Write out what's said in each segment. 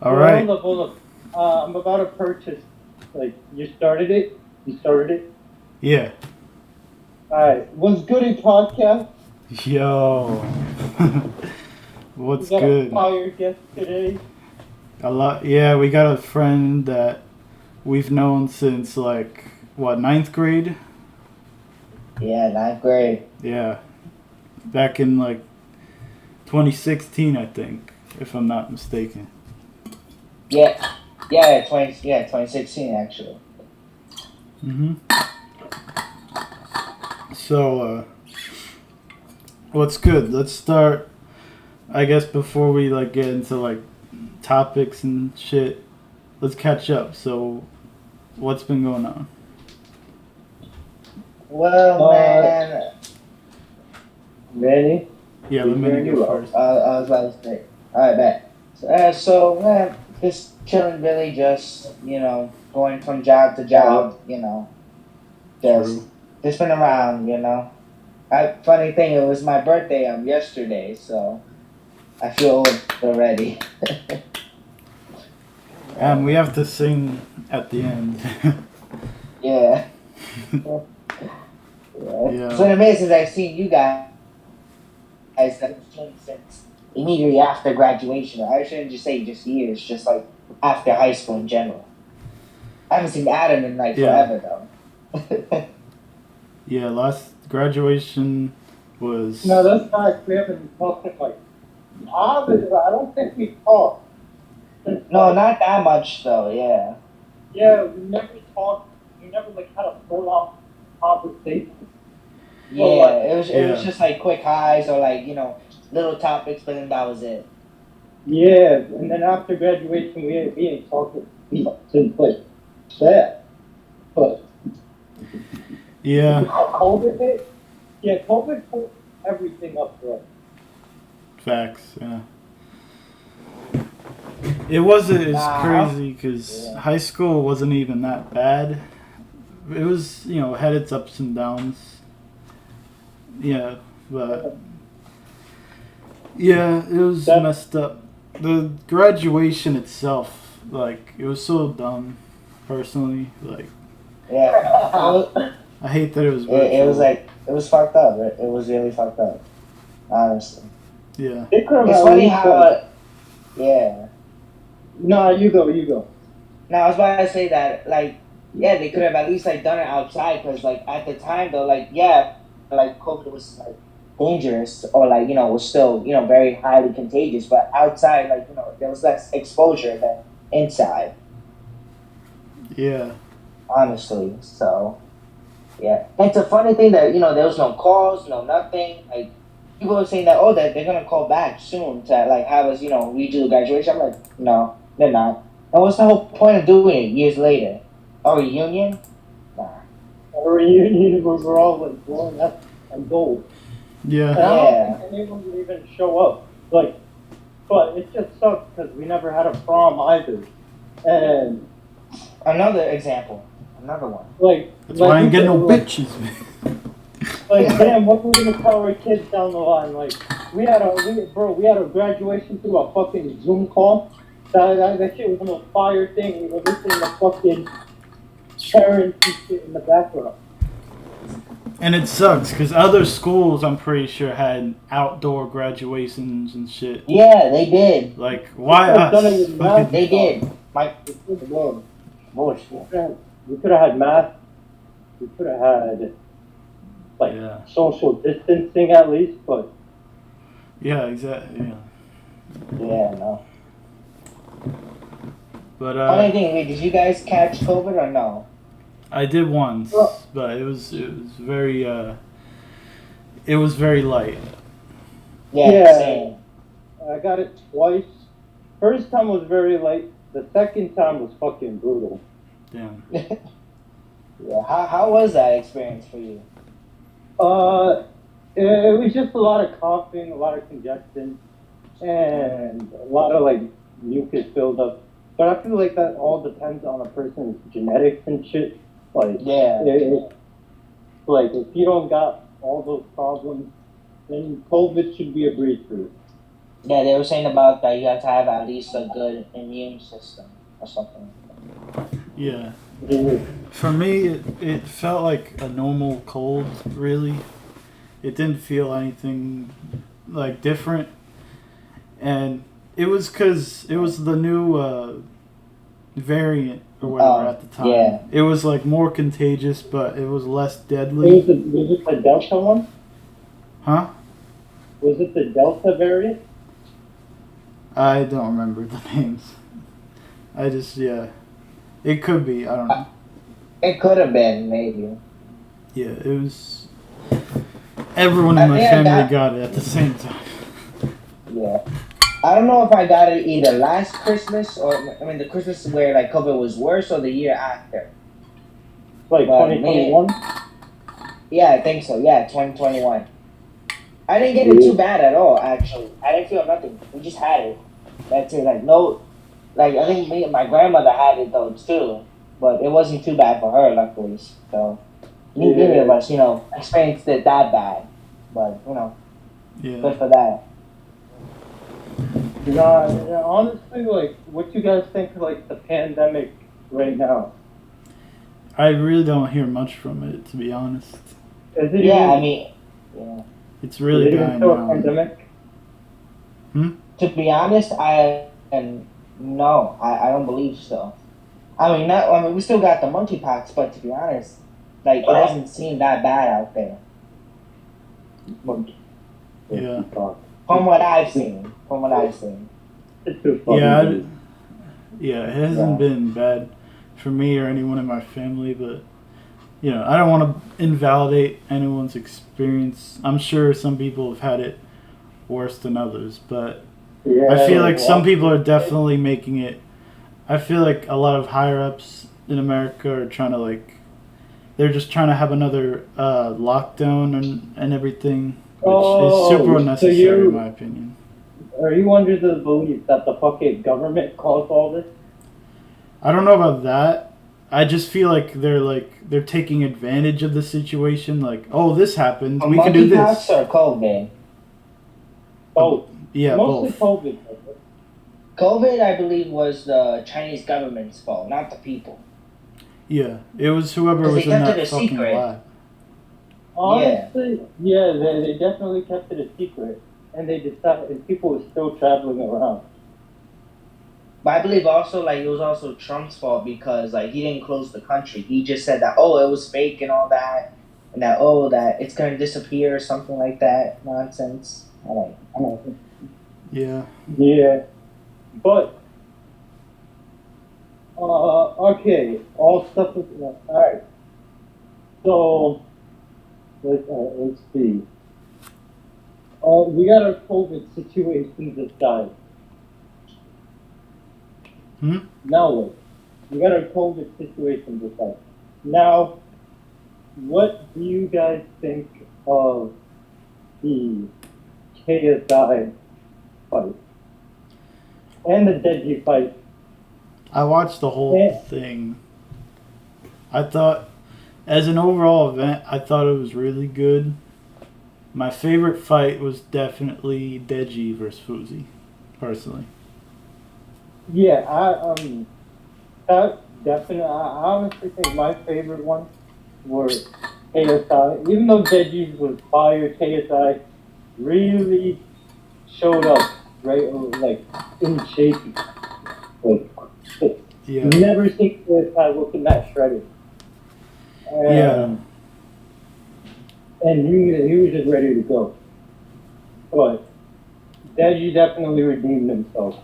All right. Hold up. I'm about to purchase. Like, you started it? You started it? Yeah. Alright. What's good in podcast? Yo. We What's got a good? fire guest today. A lot. Yeah, we got a friend that we've known since like what, ninth grade? Yeah, ninth grade. Yeah. Back in like 2016, I think, if I'm not mistaken. Yeah, yeah, 2016 actually. Mhm. So, what's good? Let's start. I guess before we like get into like topics and shit, let's catch up. So, what's been going on? Well, man, Manny? Yeah, let me go first. I was about to say. All right, bet. So, man, just chilling, really, just going from job to job, just True. just been around, Funny thing, it was my birthday yesterday, so I feel old already. And we have to sing at the end. Yeah. Yeah. It's been amazing since I've seen you guys since immediately after graduation. I shouldn't just say just years, just like after high school in general. I haven't seen Adam in like forever though. Yeah, last graduation was. No, that's not. We haven't been talking like. I don't think we talked. No, not that much though. Yeah. Yeah, we never talked. We never like had a full-on conversation. Yeah, Well, like, it was just like quick highs or like little topics, but then that was it. Yeah, and then after graduation, we ain't talking since like that. But Yeah, COVID hit. Yeah, COVID put everything up for us. facts. Yeah. It wasn't as Nah. crazy because high school wasn't even that bad. It was, had its ups and downs. Yeah, but yeah, it was messed up. The graduation itself, like, it was so dumb. Personally, like, Yeah. I hate that it was. It was like it was fucked up. It was really fucked up. Honestly. Yeah. It could have It's funny how. Yeah. No, you go. Now I was about to say that, like, yeah, they could have at least like done it outside, because like at the time though, like, yeah, like COVID was like dangerous, or like was still very highly contagious, but outside, like, there was less exposure than inside, Yeah. honestly. So yeah, it's a funny thing that there was no calls, no nothing. Like, people were saying that, oh, that they're gonna call back soon to like have us redo the graduation. I'm like, no, they're not. And what's the whole point of doing it years later? A reunion? Nah. A reunion where we're all like blowing up and gold. Yeah. And I don't think anyone would even show up. Like, but it just sucks because we never had a prom either. And Another example. Another one. like, That's why I ain't getting no like, bitches, man. Like, damn, what were we gonna tell our kids down the line? Like, we had a graduation through a fucking Zoom call. That shit was the most fire thing. We were listening to fucking parents and shit in the background. And it sucks because other schools, I'm pretty sure, had outdoor graduations and shit. Yeah, they did. Like, why us? They did. Bullshit. We could have had math. We could have had like social distancing at least, but yeah, exactly. Yeah. Yeah, no. But Funny thing, wait, did you guys catch COVID or no? I did once, but it was very light. Yeah, same. I got it twice. First time was very light. The second time was fucking brutal. Damn. Yeah. How was that experience for you? It was just a lot of coughing, a lot of congestion, and a lot of like mucus buildup. But I feel like that all depends on a person's genetics and shit. Like, like if you don't got all those problems, then COVID should be a breakthrough. Yeah, they were saying about that you have to have at least a good immune system or something. Yeah. Yeah. For me, it felt like a normal cold, really. It didn't feel anything like different. And it was because it was the new variant or whatever at the time. Yeah. It was like more contagious, but it was less Was deadly. it the Delta one? Huh? Was it the Delta variant? I don't remember the names. I just, yeah. It could be. I don't know. It could have been, maybe. Yeah, it was. Everyone in my family got it at the same time. Yeah. I don't know if I got it either last Christmas or, the Christmas where, like, COVID was worse or the year after. Like 2021? Yeah, I think so. Yeah, 2021. I didn't get it too bad at all, actually. I didn't feel nothing. We just had it. That's it. Like, no. Like, I think my grandmother had it, though, too. But it wasn't too bad for her, luckily. So, neither of us, experienced it that bad. But, good for that. Honestly, like, what you guys think of, like, the pandemic right now? I really don't hear much from it, to be honest. Is it yeah. It's really is it dying even still a down. pandemic? To be honest, no, I don't believe so. We still got the monkeypox, but to be honest, like, it doesn't seem that bad out there. Yeah. From what I've seen. It's too funny. Yeah, it hasn't been bad for me or anyone in my family, but I don't want to invalidate anyone's experience. I'm sure some people have had it worse than others, but I feel like some people are definitely making it. I feel like a lot of higher ups in America are trying to they're just trying to have another lockdown and everything, which is super unnecessary in my opinion. Are you under the belief that the fucking government caused all this? I don't know about that. I just feel like they're taking advantage of the situation. Like, oh, this happened, we can do this. Monkeypox or COVID? Both. Yeah, Mostly both. COVID. COVID, I believe, was the Chinese government's fault, not the people. Yeah, it was whoever was in that fucking lab. Honestly, they definitely kept it a secret, and they decided, and people were still traveling around. But I believe also, like, it was also Trump's fault because, like, he didn't close the country. He just said that, it was fake and all that, and that, that it's gonna disappear or something like that nonsense. I don't know. Yeah. Yeah, but okay, all stuff is all right. So let's see. We got our COVID situations aside. Now what? We got our COVID situations aside. Now, what do you guys think of the KSI fight and the Deji fight? I watched the whole thing. I thought, as an overall event, I thought it was really good. My favorite fight was definitely Deji versus Fuzi, personally. Yeah, that definitely. I honestly think my favorite ones were KSI. Even though Deji's was fire, KSI really showed up, right? Like, in shape. Like, Yeah. never seen KSI looking that shredded. And he was just ready to go. But Deji definitely redeemed himself.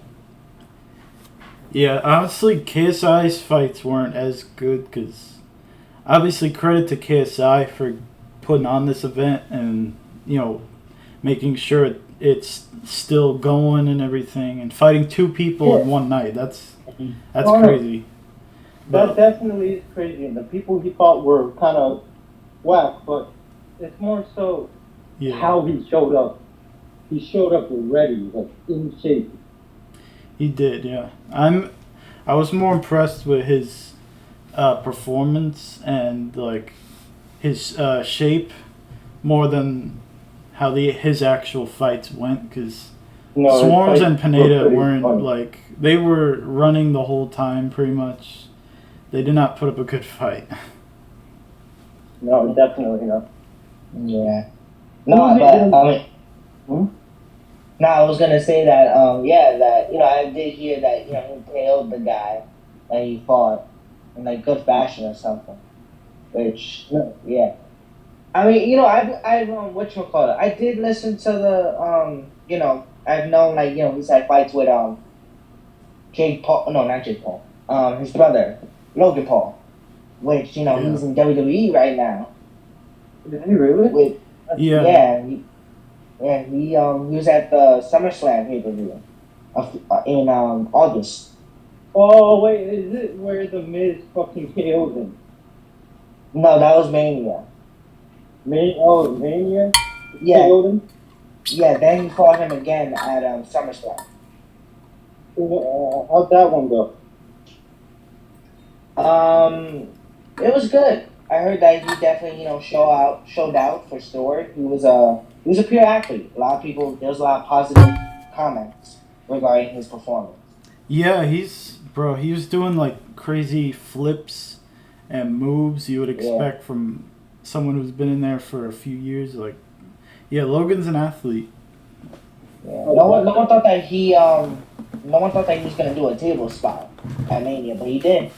Yeah, honestly, KSI's fights weren't as good because, obviously, credit to KSI for putting on this event and, making sure it's still going and everything, and fighting two people in one night. That's crazy. That definitely is crazy, and the people he fought were kind of whack, but it's more so how he showed up. He showed up ready, like, in shape. He did, yeah. I was more impressed with his performance and his shape more than how his actual fights went, because No, Swarms and Pineda pretty weren't funny. like they were running the whole time pretty much. They did not put up a good fight. No, definitely not. Yeah. No, but no, I was gonna say that. That I did hear that he tailed the guy that he fought in like good fashion or something. Which yeah. I mean, I've whatchamacallit, I did listen to the I've known he's had fights with Jake Paul, no, not Jake Paul, his brother Logan Paul, which he's in WWE right now. Is he really? With he was at the SummerSlam pay-per-view in August. Oh wait, is it where the Miz fucking KO'd him? No, that was Mania. Mania? Yeah. KO'd him? Yeah, then he fought him again at SummerSlam. How'd that one go? It was good. I heard that he definitely, showed out for Stewart. He was a pure athlete. There was a lot of positive comments regarding his performance. Yeah, he was doing like crazy flips and moves you would expect from someone who's been in there for a few years. Like, yeah, Logan's an athlete. Yeah. No one thought that he was gonna do a table spot at Mania, but he did.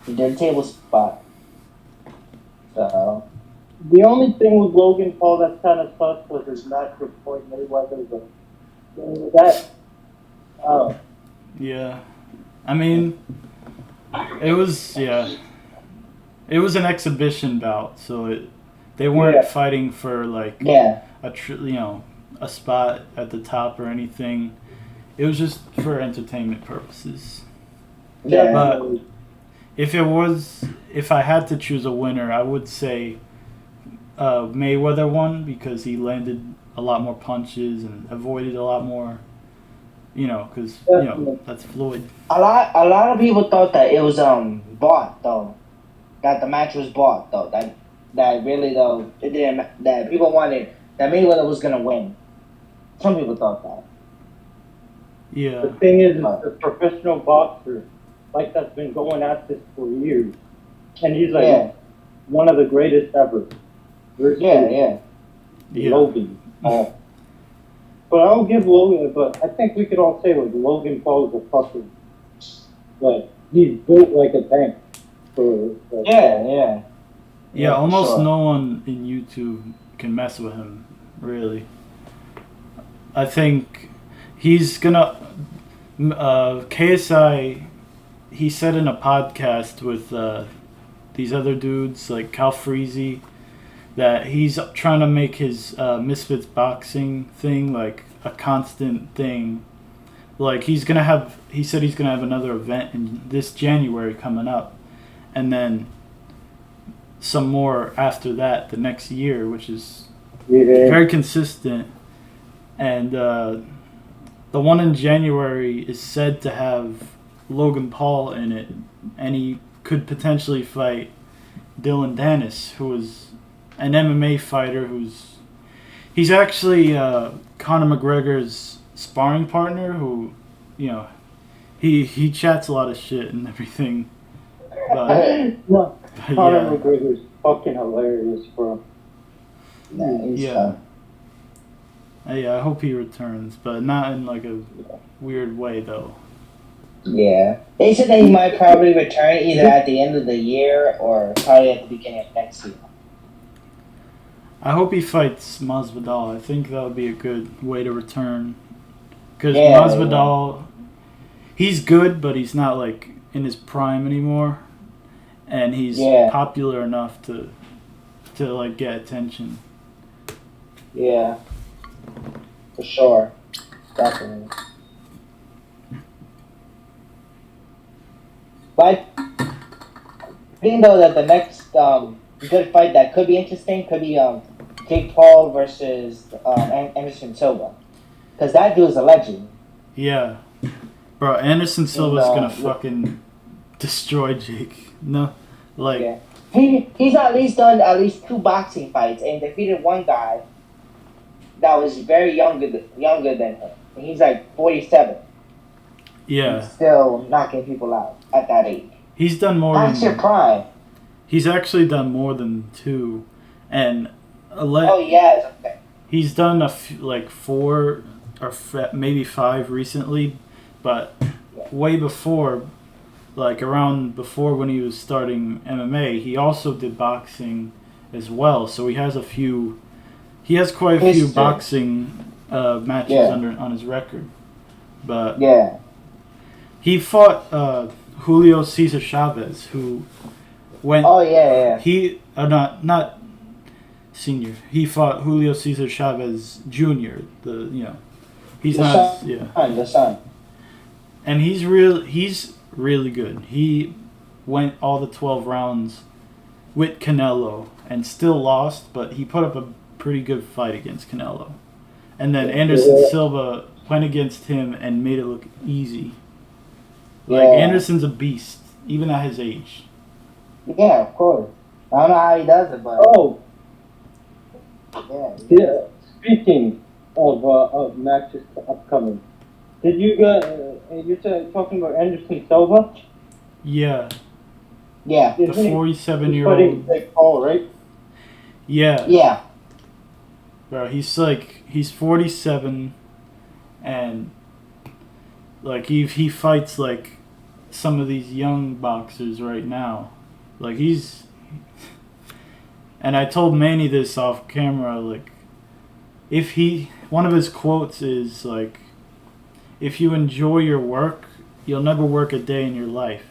He did a table spot. So the only thing with Logan Paul that's kind of sus was his match with Floyd Mayweather. Yeah, I mean, it was an exhibition bout, so they weren't fighting for like a spot at the top or anything. It was just for entertainment purposes. Yeah. But if I had to choose a winner, I would say Mayweather won because he landed a lot more punches and avoided a lot more. Because that's Floyd. A lot of people thought that it was bought though, that the match was bought though, that really though it didn't, that people wanted that Mayweather was gonna win. Some people thought that. Yeah. The thing is, the professional boxer that's been going at this for years, and he's one of the greatest ever. Logan Paul. But I'll give Logan. But I think we could all say Logan Paul is a fucking he's built like a tank. Almost sure. no one in YouTube can mess with him, really. I think he's gonna KSI. He said in a podcast with these other dudes like Cal Freezy that he's trying to make his Misfits boxing thing like a constant thing. Like he said he's gonna have another event in this January coming up, and then some more after that the next year, which is very consistent. And the one in January is said to have Logan Paul in it, and he could potentially fight Dylan Dennis, who is an MMA fighter he's actually Conor McGregor's sparring partner who, he chats a lot of shit and everything. But, Conor McGregor's fucking hilarious, bro. Yeah, I hope he returns, but not in like a weird way though. Yeah. They said that he might probably return either at the end of the year or probably at the beginning of next year. I hope he fights Masvidal. I think that would be a good way to return. Because Masvidal, he's good, but he's not like in his prime anymore. And he's popular enough to like get attention. Yeah. For sure. Definitely. But I think though that the next good fight that could be interesting could be Jake Paul versus Anderson Silva, because that dude's a legend. Yeah, bro, Anderson Silva's gonna fucking destroy Jake. No, he's at least done 2 boxing fights and defeated one guy. that was very younger than him. And he's like 47. Yeah. He's still knocking people out at that age. He's done more That's your prime. He's actually done more than 2. And Oh, yes. Okay. he's done like 4 or maybe 5 recently. But way before, like around before when he was starting MMA, he also did boxing as well. So he has quite a few boxing matches on his record. But he fought Julio Cesar Chavez, who went. Oh yeah. He not senior. He fought Julio Cesar Chavez Jr. He's not the son. And he's really good. He went all the 12 rounds with Canelo and still lost, but he put up a pretty good fight against Canelo. And then Anderson Silva went against him and made it look easy. Like, Anderson's a beast, even at his age. Yeah, of course. I don't know how he does it, but... Oh! Yeah. Speaking of matches upcoming, did you you're talking about Anderson Silva? Yeah. Yeah. The 47-year-old. Paul, right? Yeah. Yeah. Bro, he's 47, and like he fights like some of these young boxers right now. Like and I told Manny this off camera, like one of his quotes is like, if you enjoy your work, you'll never work a day in your life.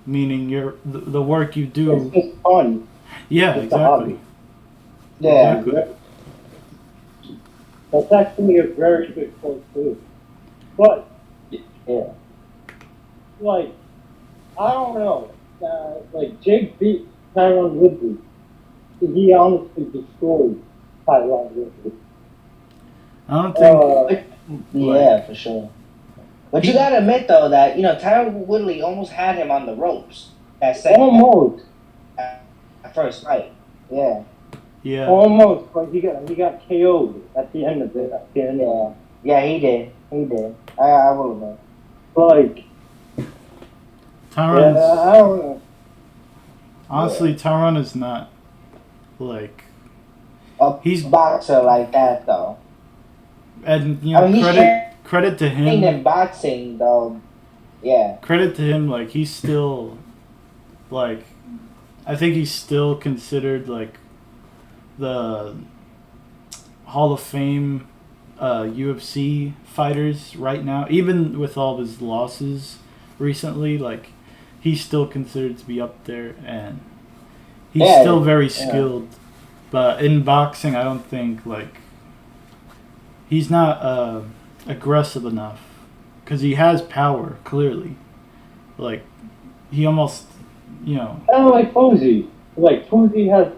Meaning the work you do. It's just fun. Yeah, it's exactly. Yeah. Exactly. That's actually a very good quote too. But like, I don't know. Like Jake beat Tyron Woodley. He honestly destroyed Tyron Woodley. I don't think. Yeah, for sure. But you gotta admit though that Tyron Woodley almost had him on the ropes. Almost. At first fight. Yeah. Yeah. Almost, but he got KO'd at the end of it. Yeah, he did. I will admit. Like. Tyron's. Yeah, I don't know. Honestly, Tyron is not like he's boxer like that though. And credit to him. In boxing though, yeah. Credit to him, like he's still, like, I think he's still considered like the Hall of Fame UFC fighters right now. Even with all of his losses recently, like he's still considered to be up there, and he's still very skilled. But in boxing, I don't think like he's not aggressive enough, because he has power clearly. Like he almost, Kind of like Fousey. Like Fousey has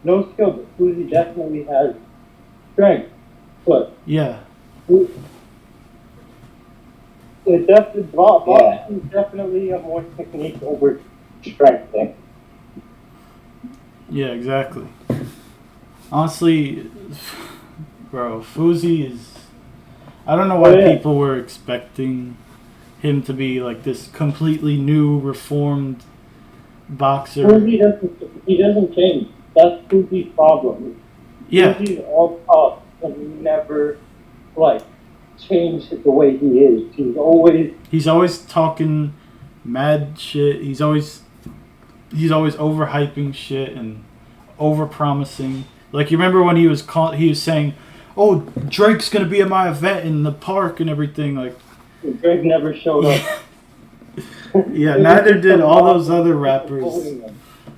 no skill, but Fousey definitely has strength. But boxing is definitely a more technique over strength thing. Yeah, exactly. Honestly, bro, Fousey is... I don't know why people were expecting him to be like this completely new, reformed boxer. He doesn't change. That's Fousey's problem. Yeah. Fousey's all tough and never, like, changed the way he is. He's always talking mad shit. He's always overhyping shit and overpromising. Like, you remember when he was saying, "Oh, Drake's gonna be at my event in the park and everything." Like, Drake never showed up. Yeah, neither did all those other rappers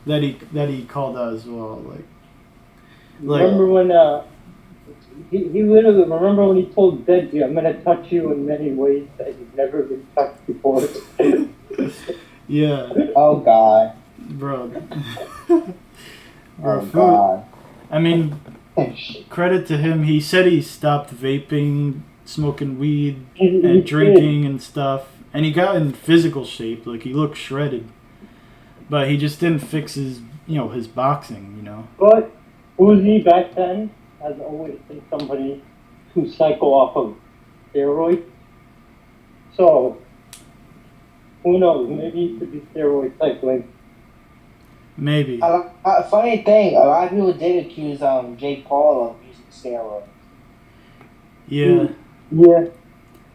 that he called out as well. Remember when he literally remember when he told Deji, "I'm gonna touch you in many ways that you've never been touched before." Yeah. Oh God. Bro. Oh God. I mean, credit to him. He said he stopped vaping, smoking weed, and drinking and stuff. And he got in physical shape. Like, he looked shredded. But he just didn't fix his boxing, But Uzi back then, has always been somebody to cycle off of steroids. So, who knows? Maybe he could be steroid cycling. Maybe. Funny thing, a lot of people did accuse Jake Paul of using steroids. Yeah. Yeah.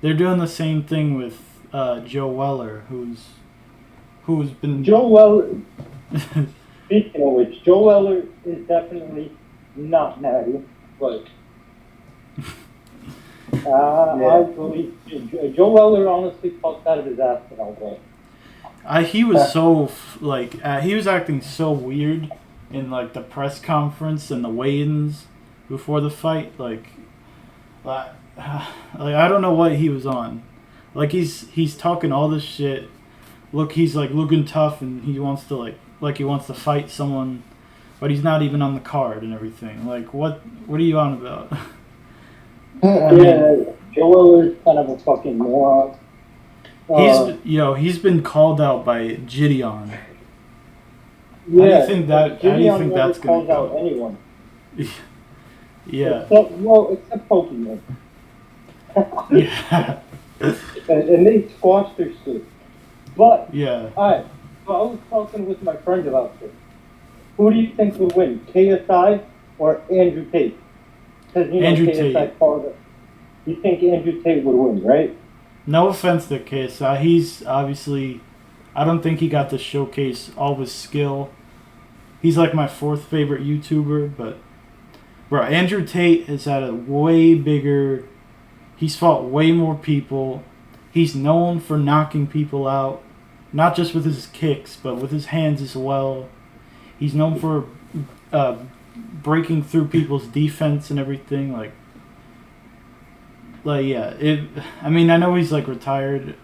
They're doing the same thing with Joe Weller, who's been... Joe Weller, speaking of which, Joe Weller is definitely not natty, but I believe Joe Weller honestly talked out of his ass in all day. He was so, he was acting so weird in, the press conference and the weigh-ins before the fight. I don't know what he was on. He's talking all this shit. Look, he's, looking tough and he wants to, he wants to fight someone, but he's not even on the card and everything. What are you on about? Joe Weller's kind of a fucking moron. He's been called out by Gideon. Yeah, how do you think that's going to go? Out anyone. Yeah. Except Pokemon. Yeah. and they squashed their shit. But, yeah. Alright, so I was talking with my friend about this. Who do you think would win, KSI or Andrew Tate? Because, Andrew KSI Tate. You think Andrew Tate would win, right? No offense to KSI. He's obviously... I don't think he got to showcase all his skill. He's my fourth favorite YouTuber, but... Bro, Andrew Tate has had a way bigger... He's fought way more people. He's known for knocking people out. Not just with his kicks, but with his hands as well. He's known for breaking through people's defense and everything. I know he's retired,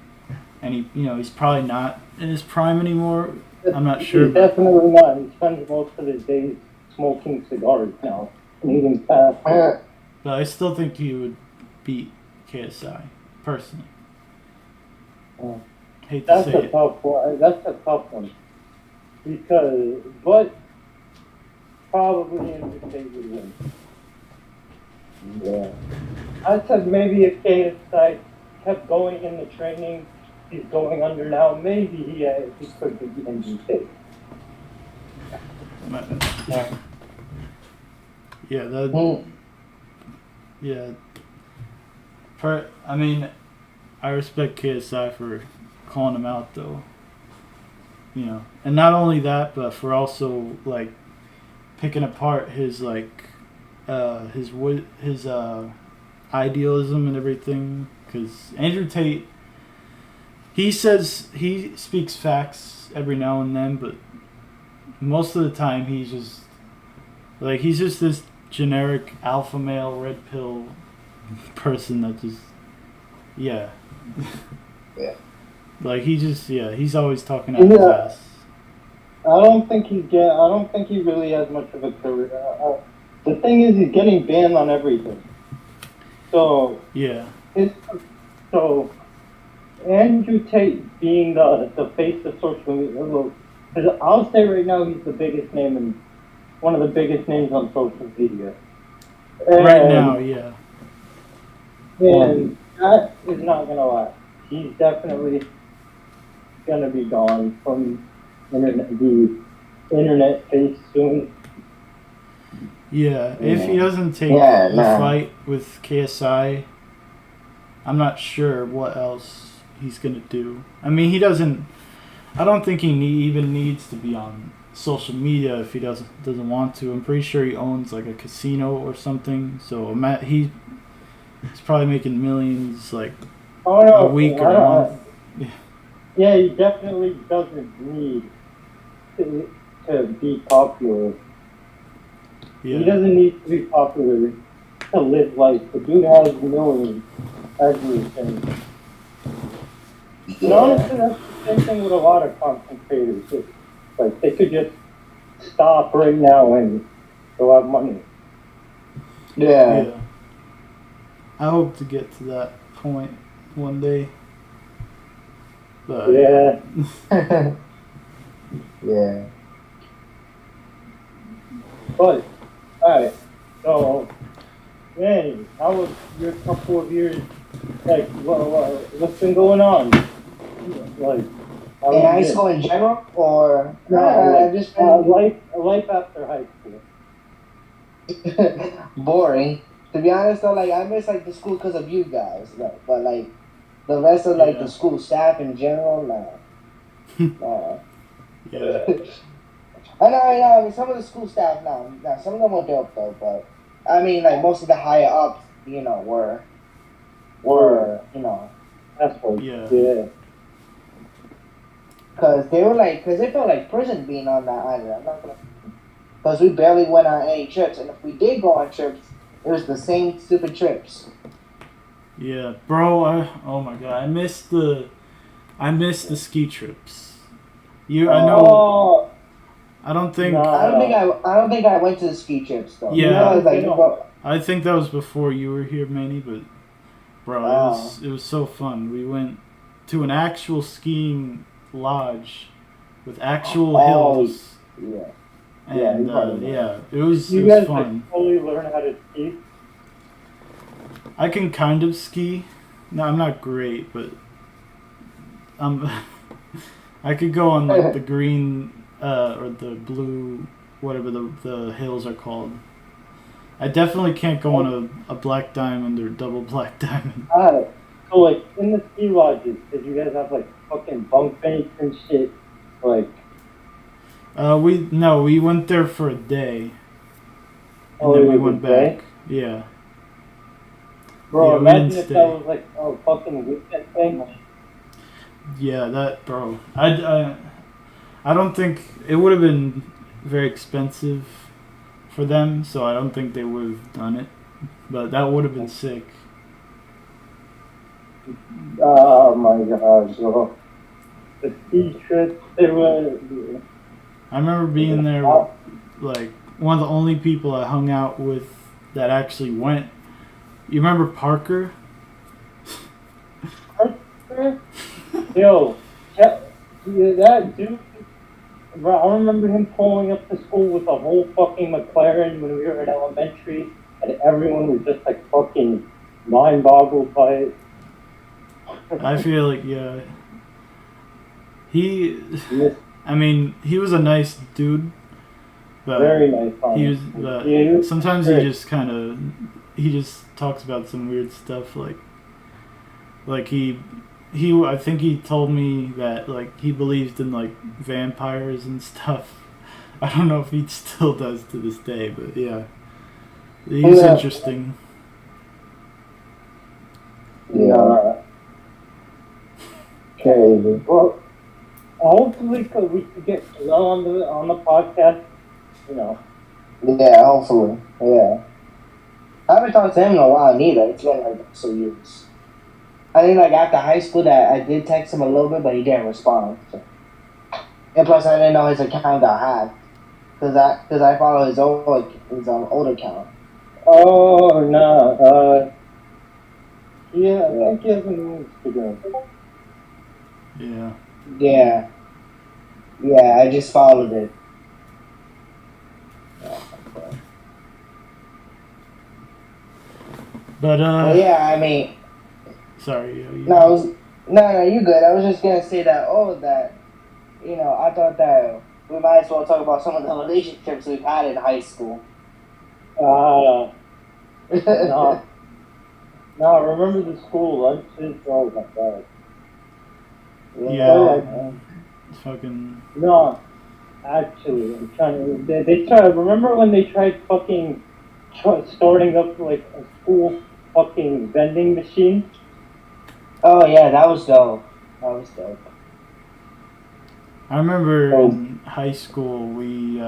and he's probably not in his prime anymore. I'm not sure. He's definitely not. He spends most of his days smoking cigars now, and eating fast food. But I still think he would beat KSI personally. Hate to say it. That's a tough one. But probably Andrew Tate would win. Yeah. I said maybe if KSI kept going in the training he's going under now, maybe he could beat Andrew Tate. I respect KSI for calling him out, though. And not only that, but for also picking apart his idealism and everything. Because Andrew Tate, he says he speaks facts every now and then, but most of the time he's just this generic alpha male red pill person that just yeah. He's always talking out his ass. I don't think he really has much of a career. The thing is, he's getting banned on everything. So yeah. So Andrew Tate being the face of social media. I'll say right now he's the biggest name and one of the biggest names on social media. Right now, yeah. And that is not gonna last. He's definitely gonna be gone from the internet face soon. Yeah, if he doesn't take the fight with KSI, I'm not sure what else he's gonna do. He doesn't. I don't think he even needs to be on social media if he doesn't want to. I'm pretty sure he owns a casino or something. So he's probably making millions a week or a month. Yeah, he definitely doesn't need to be popular. Yeah. He doesn't need to be popular to live life. The dude has millions, as you were saying. And honestly, that's the same thing with a lot of content creators. They could just stop right now and they'll have money. Yeah. I hope to get to that point one day. But yeah. Yeah. But, alright, so Man, how was your couple of years? Like, what's been going on? Like, how In have high you school been? in general, or No, I've just been life after high school. boring. To be honest, though, like I miss like the school because of you guys, like, but like the rest of like the Yeah. school staff in general, nah, nah. Yeah. I know. I mean, some of the school staff, nah, some of them were dope though, but I mean, like most of the higher ups, were That's what. Yeah. Yeah. because they were like, because it felt like prison being on that island. I'm not gonna, because we barely went on any trips, and if we did go on trips, it was the same stupid trips. Yeah, bro. Oh my god, I miss the ski trips. I know. Oh, I don't think. I don't think I went to the ski trips though. Yeah. I was like, I think that was before you were here, Manny. But bro, it was so fun. We went to an actual skiing lodge with actual hills. Yeah. And it was you it was guys fun. like fully learn how to ski. I can kind of ski. No, I'm not great, but I could go on like the green or the blue, whatever the hills are called. I definitely can't go on a black diamond or double black diamond. Alright. So like in the ski lodges, did you guys have like fucking bunk beds and shit? Like we went there for a day. And Oh, then it we was went a day? back. Yeah. bro, Yeah, we imagine didn't if stay. that was like a fucking weekend thing. Yeah, that bro. I don't think it would have been very expensive for them, so I don't think they would have done it. But that would have been sick. Oh my god, bro. The ski trips, they were. I remember being there, like one of the only people I hung out with that actually went. You remember Parker? Yo, that dude, bro, I remember him pulling up to school with a whole fucking McLaren when we were in elementary, and everyone was just like fucking mind boggled by it. I feel like I mean, he was a nice dude, but Very nice. he was. Yeah, Sometimes he just talks about some weird stuff, like he I think he told me that like he believed in like vampires and stuff. I don't know if he still does to this day, but yeah, he was interesting. Yeah. Okay. Well, hopefully, we could get well on the podcast. You know. Yeah, hopefully. Yeah. I haven't talked to him in a while neither. It's been like so years. I think like after high school that I did text him a little bit, but he didn't respond. So. And plus, I didn't know his account got hacked because I follow his old account. Oh no. Yeah, I think he has a new Instagram. Yeah. Yeah. Yeah, I just followed it. But well, yeah, I mean. Sorry. No, you good. I was just gonna say that. I thought that we might as well talk about some of the relationships we've had in high school. No. No, remember the school lunches? Oh my god. Yeah. Fucking. No, actually, I'm trying to. They tried. Remember when they tried fucking starting up like a school fucking vending machine? Oh yeah, that was dope. I remember in high school we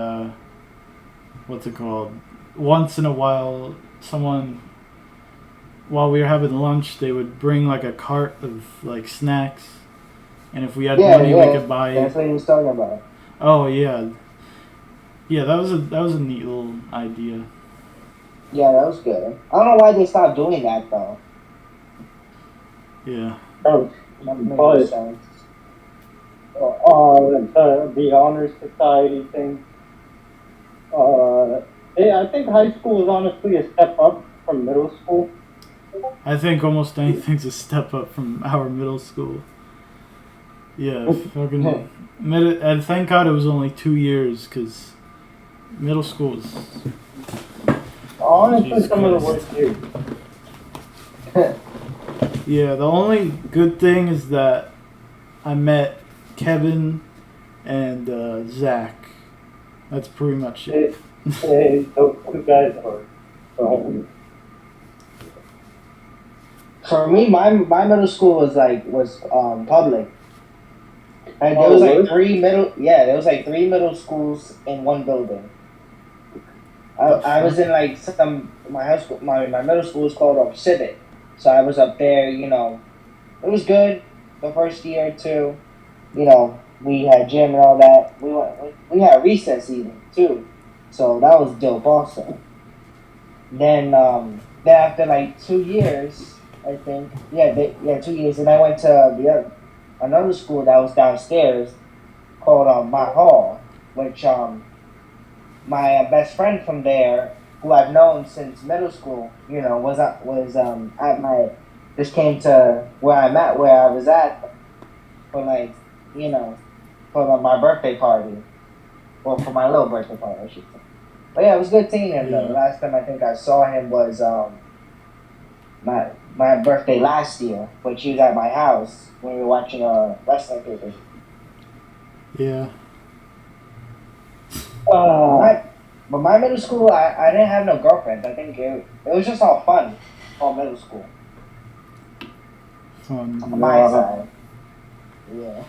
what's it called? Once in a while, while we were having lunch, they would bring like a cart of like snacks, and if we had money, we could buy. That's what he was talking about. Oh yeah, that was a neat little idea. Yeah, that was good. I don't know why they stopped doing that though. Yeah. Oh, Makes sense. The honor society thing. Yeah, I think high school is honestly a step up from middle school? I think almost anything's a step up from our middle school. Yeah, fucking. And thank God it was only 2 years, because middle school was. Honestly, Jesus some of the Christ. worst years. Yeah, the only good thing is that I met Kevin and Zach. That's pretty much it. Those two guys are. For me, my middle school was public. And there was like there was like 3 middle schools in one building. I was in like my high school, my middle school was called Civic, so I was up there. You know, it was good the first year or two. You know, we had gym and all that. We had recess even too, so that was dope also. Then after like 2 years, I think 2 years, and I went to another school that was downstairs called my hall, which my best friend from there, who I've known since middle school, you know, was at my just came to where I was at for like, you know, for my birthday party, well, for my little birthday party, I should say. But yeah, it was good seeing him though. The last time I think I saw him was my birthday last year, when she was at my house when we were watching a wrestling paper. Yeah. But my middle school, I didn't have no girlfriends. I think it was just all fun, all middle school. Fun. On my side. Yeah.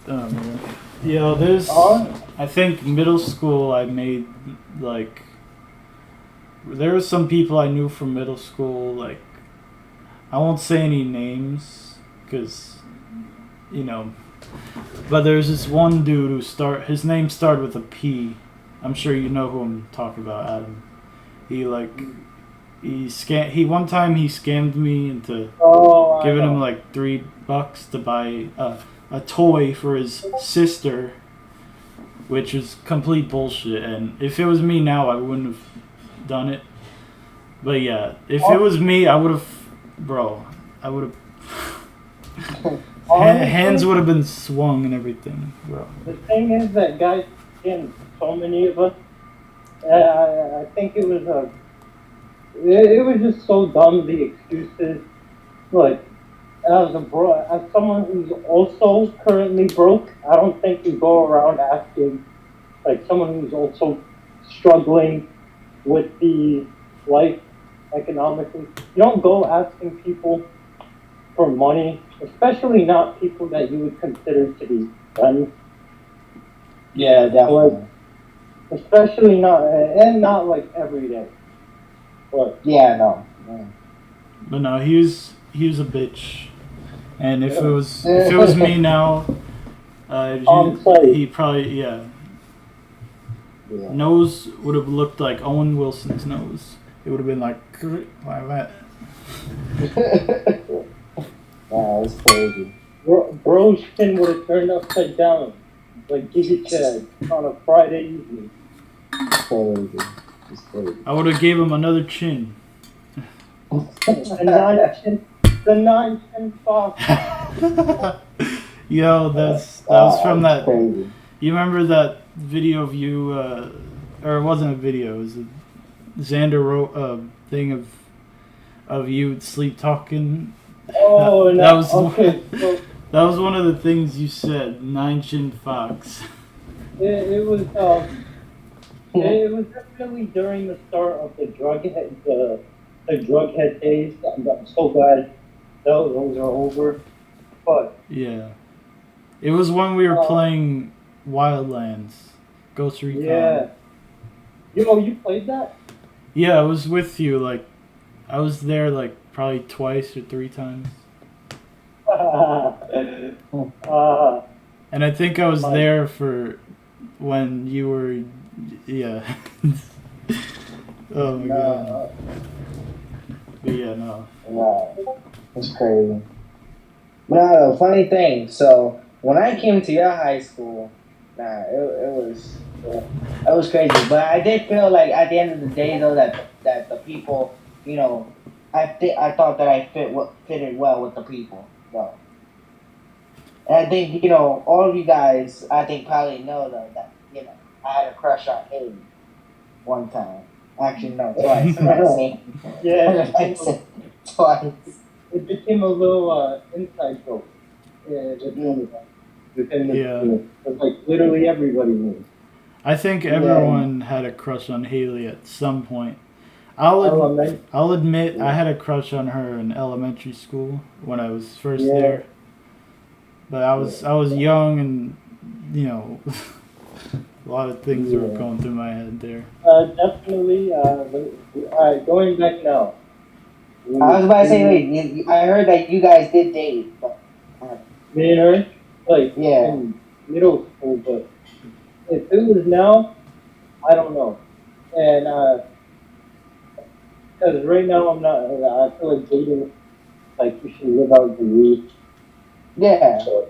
Man. Yeah, I think middle school I made, like, there were some people I knew from middle school, like, I won't say any names, because, you know, but there's this one dude his name started with a P. I'm sure you know who I'm talking about, Adam. One time he scammed me into giving him like $3 to buy a toy for his sister, which is complete bullshit. And if it was me now, I wouldn't have done it. But yeah, if it was me, I would have, hands would have been swung and everything, bro. The thing is that guys scammed so many of us. I think it was just so dumb, the excuses. Like, as someone who's also currently broke, I don't think you go around asking, like, someone who's also struggling with the life economically. You don't go asking people for money, especially not people that you would consider to be friends. Yeah, definitely. Like, especially not like every day. But yeah, no. Yeah. But no, he was a bitch. And if it was me now, he probably nose would have looked like Owen Wilson's nose. It would have been like that. Wow, that's crazy. Bro's skin would have turned upside down, like Gigi Chad on a Friday evening. Crazy. It's crazy. I would have gave him another chin. The 9-chin fox. Yo, that was from that. Crazy. You remember that video of you, or it wasn't a video, it was a Xander thing of you sleep talking. Oh, that was okay. That was one of the things you said. 9-chin fox. It was definitely during the start of the drug head days. I'm so glad those are over. But yeah, it was when we were playing Wildlands, Ghost Recon. Yeah. You played that? Yeah, I was with you. Like, I was there like probably twice or 3 times. And I think I was there for when you were, yeah. Oh my god. But yeah, no. Wow, it's crazy. No, funny thing. So when I came to your high school, it was crazy. But I did feel like at the end of the day, though, that the people I thought that I fitted well with the people. So, and I think all of you guys, I think probably know though that I had a crush on Haley one time. Actually, no, twice. I'm not saying. Yeah, I said twice. it became a little inside joke. Yeah, within the team. It's like literally everybody knew. I think everyone had a crush on Haley at some point. I'll admit I had a crush on her in elementary school when I was first there. But I was young and a lot of things were going through my head there. Definitely. Alright, going back now. I was about to say, wait, I heard that you guys did date. But, me and her, like in middle school, but if it was now, I don't know. And because right now I'm not. I feel like dating, like you should live out the week. Yeah. So,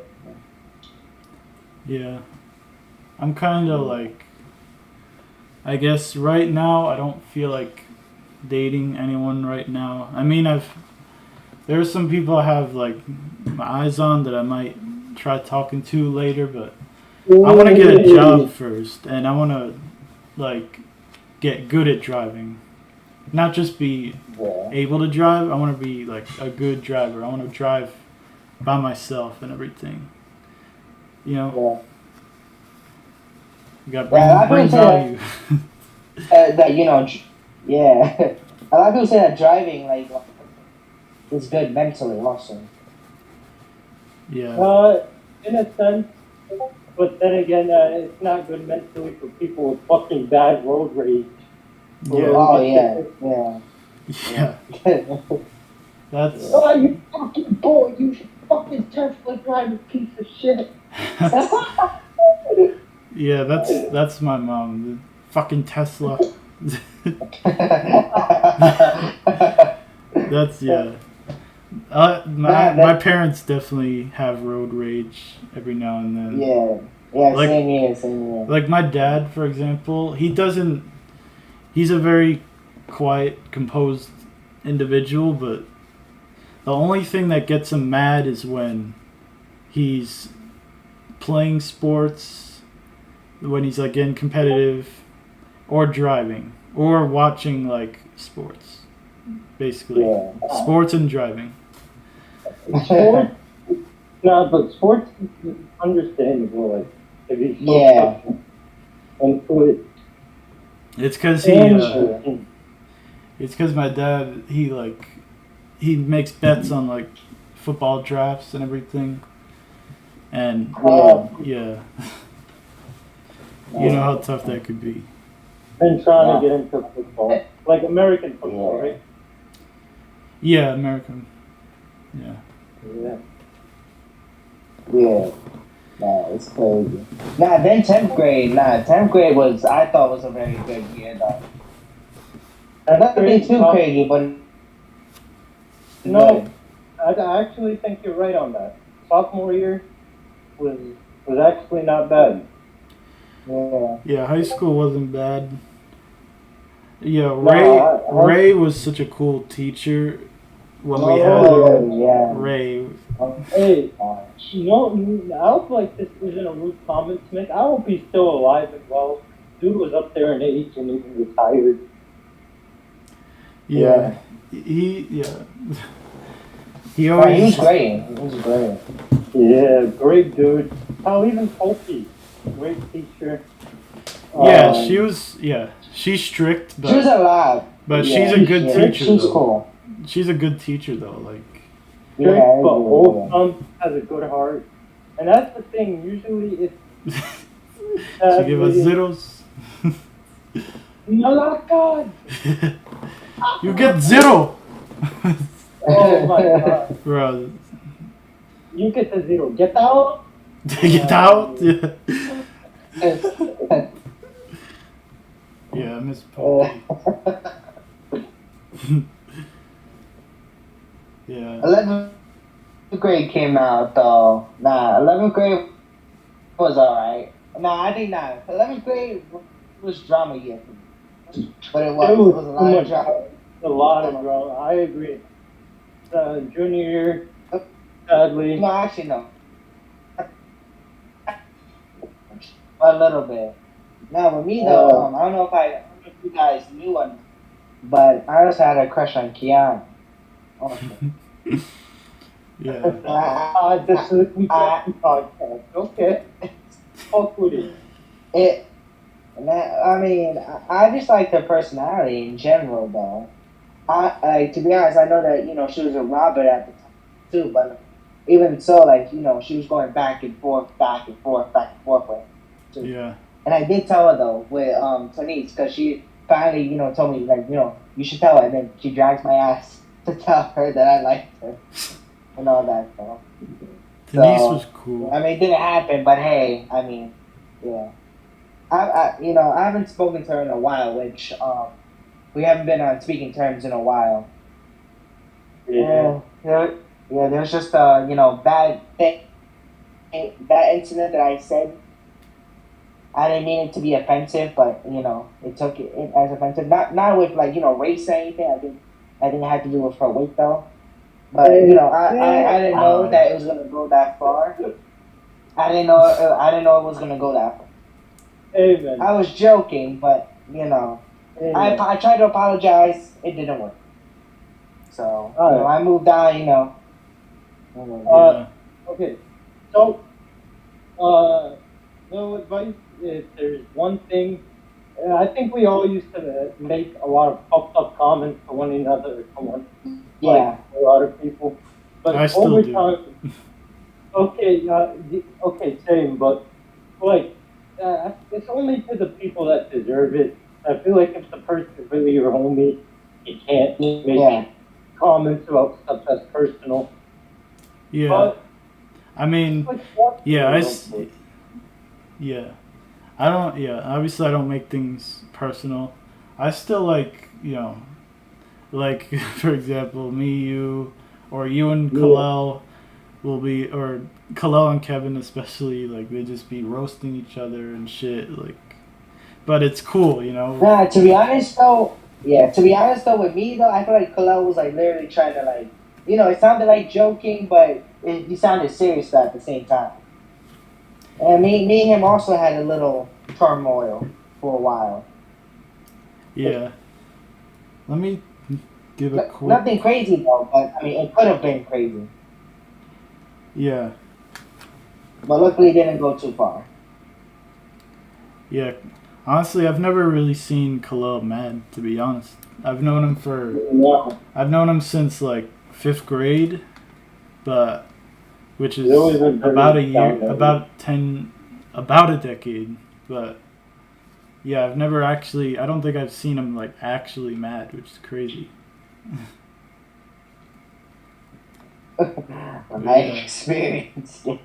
yeah. I'm kind of like, I guess right now I don't feel like dating anyone right now. I mean, there are some people I have like my eyes on that I might try talking to later, but I want to get a job first, and I want to like get good at driving, not just be able to drive. I want to be like a good driver. I want to drive by myself and everything. You got to bring value. That yeah. A lot of people say that driving is good mentally also. Yeah. In a sense, but then again, it's not good mentally for people with fucking bad road rage. Yeah. Oh yeah. Yeah. That's. Oh, you fucking boy! You fucking Tesla driver piece of shit. Yeah, that's my mom. The fucking Tesla. That's my parents definitely have road rage every now and then. Yeah, like, same here. Like my dad, for example, he's a very quiet, composed individual, but the only thing that gets him mad is when he's playing sports, when he's like getting competitive, or driving, or watching like sports. Basically, sports and driving. Sports, no, but sports is understandable. Like if he's and put. It's because it's because my dad he makes bets on like football drafts and everything, and you know how tough that could be. And trying to get into football, like American football, right? Yeah, American. Yeah. Nah, it's crazy. Then 10th grade. 10th grade I thought was a very good year though. Nothing too crazy, but no, I actually think you're right on that. Sophomore year was actually not bad. Yeah, high school wasn't bad. Yeah, Ray was such a cool teacher when we had Ray. Hey, I hope like this isn't a rude comment, Smith. I hope he's still alive and well. Dude was up there in age and even retired. Yeah. He always. He was great. Yeah, great dude. Oh, even Pokey, great teacher. Yeah, she was. Yeah, she's strict, but she was alive. But she's a good teacher. She's cool. She's a good teacher though. Like. Strict, but wholesome, has a good heart, and that's the thing. Usually, it's. She give us zeros. No, God. You get zero. Oh my God. Bro. You get the zero. Get out. Get out. Yeah. Yeah, I miss Paul. Yeah. 11th grade came out though. 11th grade was alright. I think 11th grade was drama year for me. But it was a lot of drama. A lot of bro. I agree. Junior year, sadly. No, actually, no. A little bit. Now, with me though, I don't know if you guys knew one, but I also had a crush on Keanu. Also, Yeah. This is a I, confession podcast. Okay. Fuck with it. it. I mean, I just like her personality in general, though. To be honest, I know that she was a Robert at the time too, but even so, like she was going back and forth, back and forth, back and forth with him, too. Yeah. And I did tell her though with Tanice because she finally told me like you should tell her, and then she drags my ass to tell her that I liked her and all that stuff. Denise So was cool. I mean, it didn't happen, but hey, I mean, yeah. I haven't spoken to her in a while, which we haven't been on speaking terms in a while. Yeah. Yeah, there's just bad thing, that incident that I said. I didn't mean it to be offensive, but it took it as offensive. Not with like race or anything. I think it had to do with her weight though. But I didn't know that it was gonna go that far. I didn't know it was gonna go that far. Amen. I was joking, but I tried to apologize. It didn't work. So I moved on. Yeah. Okay. So, no advice. If there's one thing, I think we all used to make a lot of fucked up comments to one another, Yeah. a lot of people. But I still over do. time, okay, same. But like, it's only to the people that deserve it. I feel like if the person is really your homie, you can't make comments about stuff that's personal. Yeah. But I mean, like, yeah, yeah. I don't, yeah, obviously I don't make things personal. I still like, like, for example, me, you, or you and Kalel will be, or Kalel and Kevin especially, like, they just be roasting each other and shit, like, but it's cool, Nah, to be honest though, with me though, I feel like Kalel was like literally trying to like, it sounded like joking, but he sounded serious at the same time. And me and him also had a little turmoil for a while. Yeah. Let me give a quick... Nothing crazy though, but I mean, it could have been crazy. Yeah. But luckily it didn't go too far. Yeah. Honestly, I've never really seen Kalel mad, to be honest. I've known him since like 5th grade, but which is about a year, about a decade. But yeah, I've never actually. I don't think I've seen him like actually mad, which is crazy. I experienced it.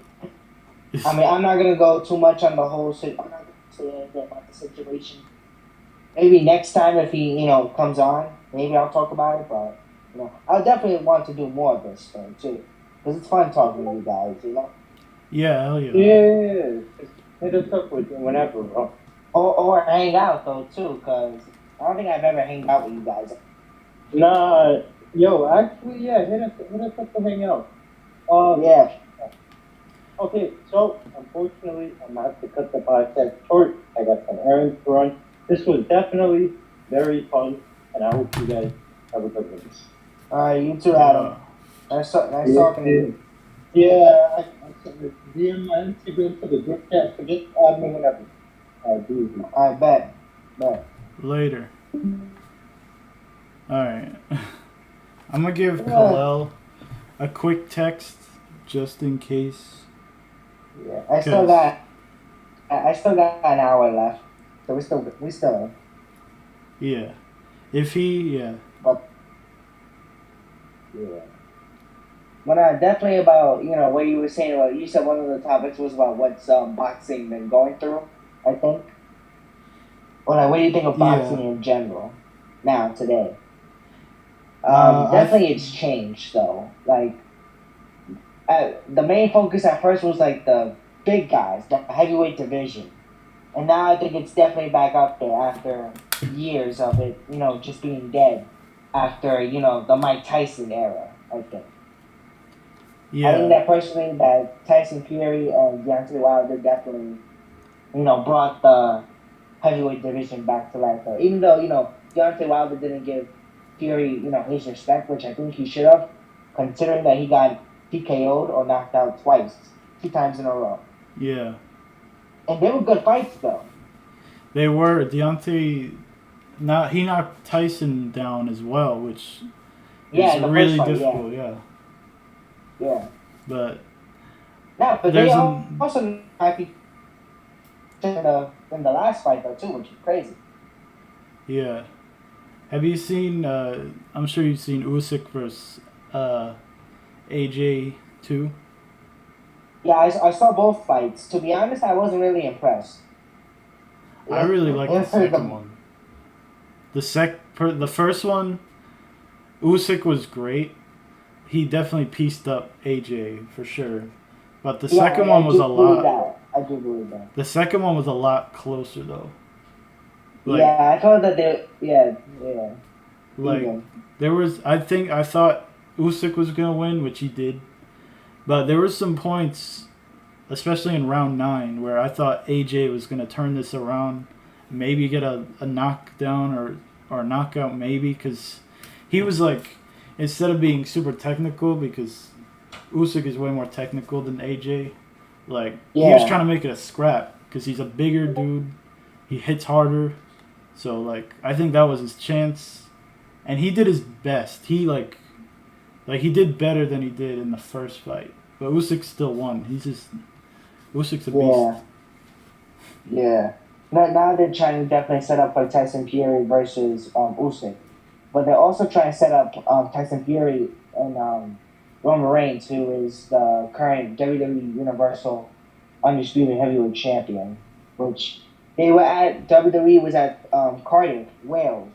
I mean, I'm not gonna go too much on the whole. I'm not gonna say anything about the situation. Maybe next time if he comes on, maybe I'll talk about it. But I'll definitely want to do more of this thing too, because it's fun talking to you guys. Yeah, hell yeah. Yeah, just hit us up with whenever, bro. Or hang out though too, because I don't think I've ever hanged out with you guys. Nah, yo, actually, yeah, hit us up to hang out. Yeah. Okay, so unfortunately, I'm gonna have to cut the podcast short. I got some errands to run. This was definitely very fun, and I hope you guys have a good one. All right, you too, Adam. Nice talking to you. Yeah, I DM my Instagram to the group chat, so just add me whenever. I bet. Later. Alright. I'm gonna give Kalel a quick text just in case. Yeah, I still got an hour left, so we still in. Yeah. If he, yeah. But definitely about what you were saying about. You said one of the topics was about what's boxing been going through. I think. Or like, what do you think of boxing in general now today? Definitely, it's changed though. Like, the main focus at first was like the big guys, the heavyweight division, and now I think it's definitely back up there after years of it, just being dead. after the Mike Tyson era. I think. I think Yeah, that personally, that Tyson Fury and Deontay Wilder definitely brought the heavyweight division back to life. Even though Deontay Wilder didn't give Fury his respect, which I think he should have, considering that he got TKO'd or knocked out twice, 2 times in a row, yeah. and they were good fights though. They were. Deontay, he knocked Tyson down as well, which Yeah, is in the really first fight, difficult, yeah. yeah. But No, but they there's also knocked each other in the last fight though too, which is crazy. yeah. Have you seen, I'm sure you've seen Usyk versus AJ too? Yeah, I saw both fights. To be honest, I wasn't really impressed. I really like the After second one. The first one, Usyk was great. He definitely pieced up AJ for sure. But the second one was a lot. I do believe that. The second one was a lot closer though. Yeah, I thought that they. Yeah. Like Even. I thought Usyk was gonna win, which he did. But there were some points, especially in round 9, where I thought AJ was gonna turn this around, maybe get a knockdown or a knockout maybe, because he was like, instead of being super technical, because Usyk is way more technical than AJ, like he was trying to make it a scrap because he's a bigger dude, he hits harder, so like I think that was his chance, and he did his best. He he did better than he did in the first fight, but Usyk still won. Usyk's a beast. Yeah. Now they're trying to definitely set up for Tyson Fury versus Usyk, but they're also trying to set up Tyson Fury and Roman Reigns, who is the current WWE Universal Undisputed Heavyweight Champion, which they were at WWE was at Cardiff, Wales.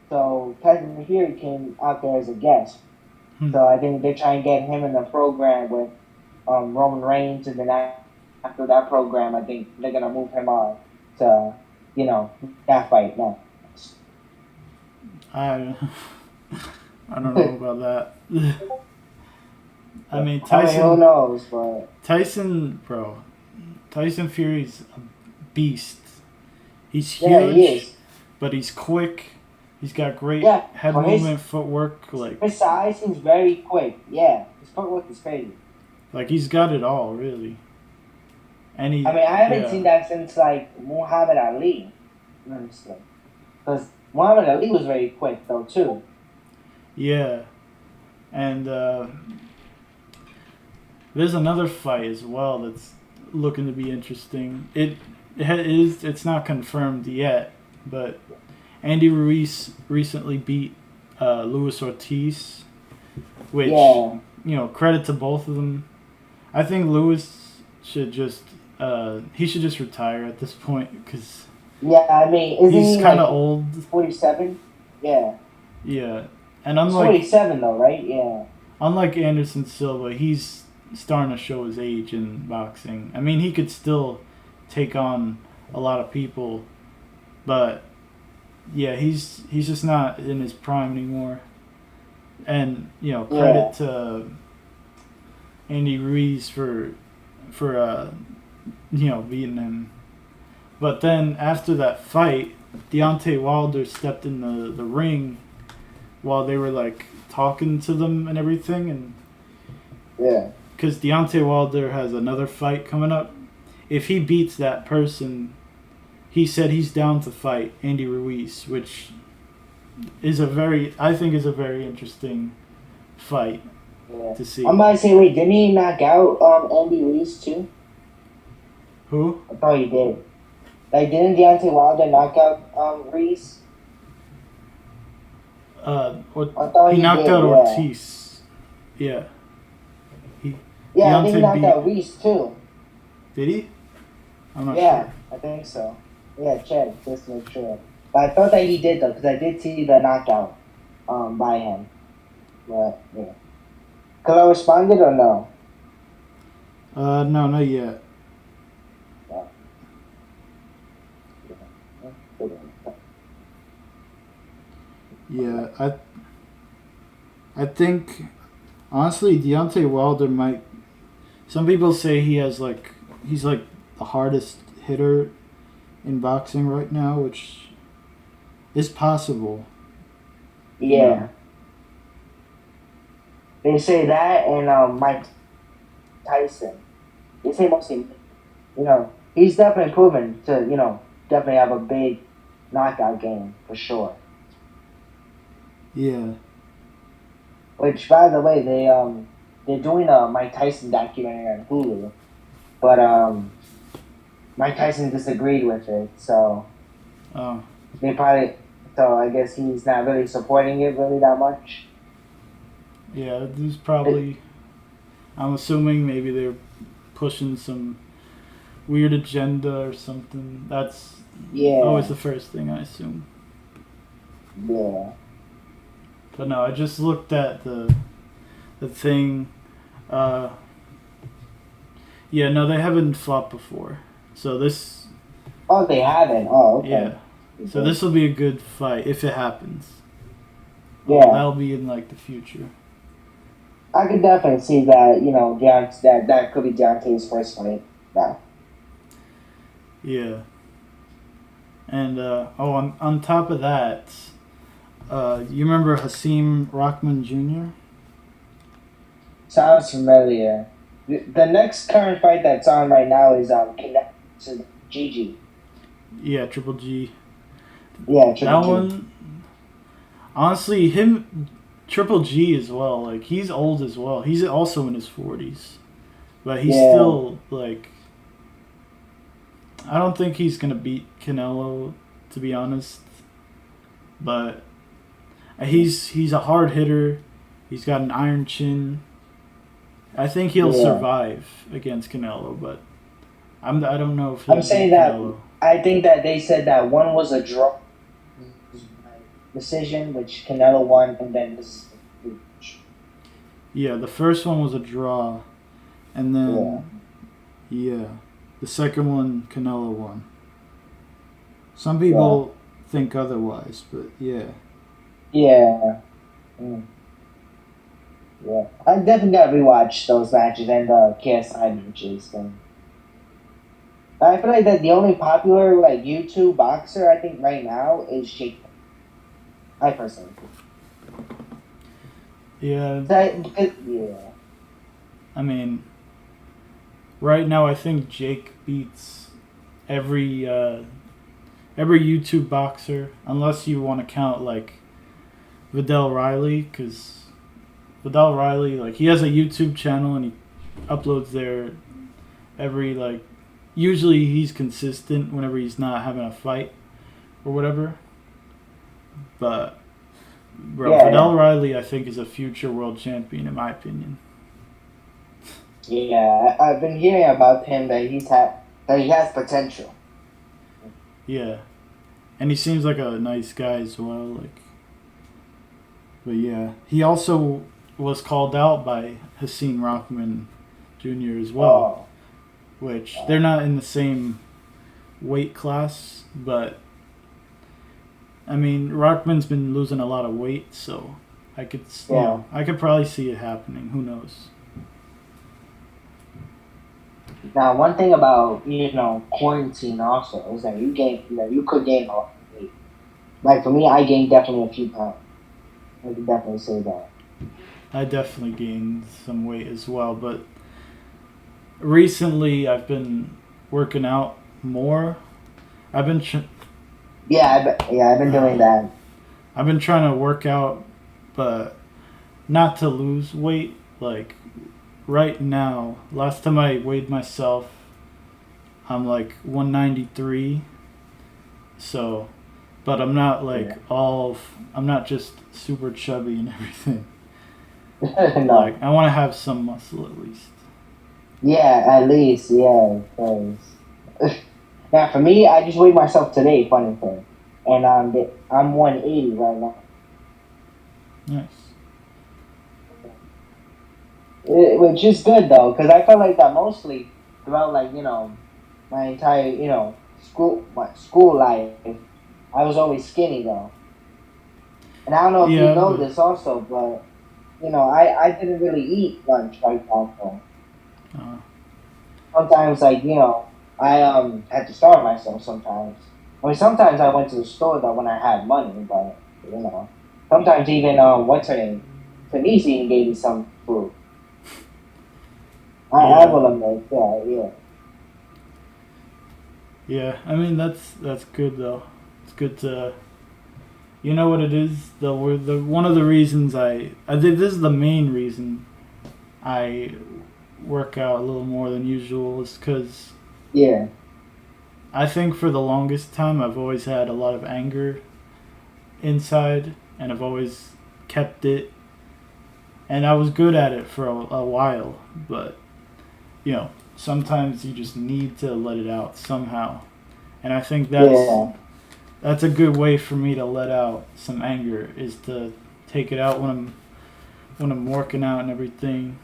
So Tyson Fury came out there as a guest. So I think they're trying to get him in the program with Roman Reigns, and then after that program, I think they're gonna move him on to that fight next. I don't know about that. I mean, Tyson. Who knows? But Tyson Fury's a beast. He's huge, yeah, he is. but he's quick. He's got great head for movement, footwork. Like his size, he's very quick. Yeah, his footwork is crazy. Like he's got it all, really. And I haven't seen that since like Muhammad Ali, honestly, because Muhammad Ali was very quick though too. Yeah, and there's another fight as well that's looking to be interesting. It's not confirmed yet, but Andy Ruiz recently beat Luis Ortiz, which credit to both of them. I think Luis should just retire at this point because he's kind of old. 47. Yeah. Yeah, and unlike 47 though, right? Yeah. Unlike Anderson Silva, he's starting to show his age in boxing. I mean, he could still take on a lot of people, but yeah, he's just not in his prime anymore. And credit to Andy Ruiz for beating him. But then after that fight, Deontay Wilder stepped in the ring while they were like talking to them and everything, and because Deontay Wilder has another fight coming up. If he beats that person, he said he's down to fight Andy Ruiz, which is a very interesting fight to see. I'm about to say, wait, didn't he knock out Andy Ruiz too? Who? I thought he did. Like, didn't Deontay Wilder knock out Ruiz? He knocked out Ortiz. Yeah. I think he knocked out Ruiz too. Did he? I'm not sure. I think so. Yeah, check just to make sure. But I thought that he did though, because I did see the knockout by him. But yeah. Could I responded or no? No, not yet. Yeah, I think, honestly, Deontay Wilder might. Some people say he's like the hardest hitter in boxing right now, which is possible. Yeah. They say that, and Mike Tyson. They say mostly, he's definitely proven to, definitely have a big knockout game for sure. Yeah. Which, by the way, they're doing a Mike Tyson documentary on Hulu, but Mike Tyson disagreed with it, so Oh. they probably. So I guess he's not really supporting it really that much. Yeah, there's probably. I'm assuming maybe they're pushing some weird agenda or something. That's always the first thing I assume. Yeah. But no, I just looked at the thing. Yeah, no, they haven't fought before. So this. Oh, they haven't. Oh, okay. Yeah. So this will be a good fight if it happens. Yeah. That'll be in like the future. I could definitely see that. That could be Deontay's first fight. Yeah. Yeah. And on top of that, you remember Hasim Rahman Jr.? Sounds familiar. The next current fight that's on right now is GG. Yeah, Triple G. Yeah, Triple G. That one, honestly, Triple G as well. Like, he's old as well. He's also in his 40s, but he's still like. I don't think he's gonna beat Canelo, to be honest. But he's a hard hitter. He's got an iron chin. I think he'll survive against Canelo, but I don't know if he'll I'm saying beat that Canelo. I think that they said that one was a draw decision, which Canelo won, and then this. Yeah, the first one was a draw, and then the second one Canelo won. Some people think otherwise, but yeah. Yeah. Mm. Yeah, I definitely gotta rewatch those matches and the KSI matches. And I feel like that the only popular YouTube boxer I think right now is Jake. I personally think. Yeah. I mean, right now I think Jake beats every YouTube boxer, unless you want to count like Vidal Riley, because Vidal Riley, he has a YouTube channel and he uploads there every, usually he's consistent whenever he's not having a fight or whatever. But, Vidal Riley, I think, is a future world champion, in my opinion. Yeah, I've been hearing about him that he has potential. Yeah. And he seems like a nice guy as well, But yeah, he also was called out by Hasim Rahman Jr. as well, which they're not in the same weight class, but I mean, Rahman's been losing a lot of weight, so I could I could probably see it happening. Who knows? Now, one thing about quarantine also is that you could gain a lot of weight. Like for me, I gained definitely a few pounds. I could definitely say that. I definitely gained some weight as well, but recently I've been working out more. I've been I've been doing that. I've been trying to work out, but not to lose weight. Right now, last time I weighed myself, I'm 193. So, but I'm not I'm not just super chubby and everything. No. I want to have some muscle at least. Yeah, at least, yeah. Now, for me, I just weighed myself today, funny thing. And I'm 180 right now. Nice. Which is good, though, because I felt like that mostly throughout, my entire, school life. I was always skinny, though. And I don't know if you know this also, but I didn't really eat lunch like that. So Uh, sometimes, like, I had to starve myself sometimes. I mean, sometimes I went to the store though when I had money, but sometimes even what's her name, Denise even gave me some food. I yeah, will admit, yeah, yeah, yeah. I mean, that's good though. It's good to. You know what it is? The one of the reasons I think this is the main reason I work out a little more than usual is because yeah, I think for the longest time I've always had a lot of anger inside, and I've always kept it, and I was good at it for a while, but sometimes you just need to let it out somehow, and I think yeah, that's a good way for me to let out some anger is to take it out when I'm working out and everything.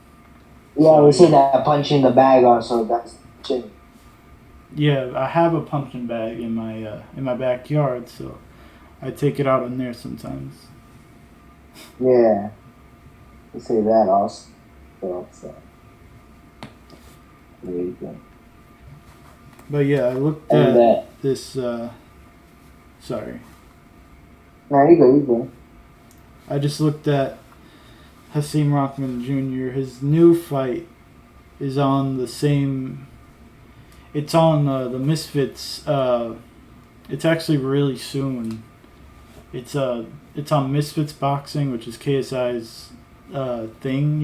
yeah. So We see yeah, that punch in the bag also. That's shit. yeah, I have a punching bag in my backyard, so I take it out in there sometimes. Yeah, we see that also. So there you go. But yeah, I looked And at this. Sorry, no, you go. I just looked at Hasim Rockman Jr. His new fight is on the same. It's on the Misfits. It's actually really soon. It's it's on Misfits Boxing, which is KSI's thing.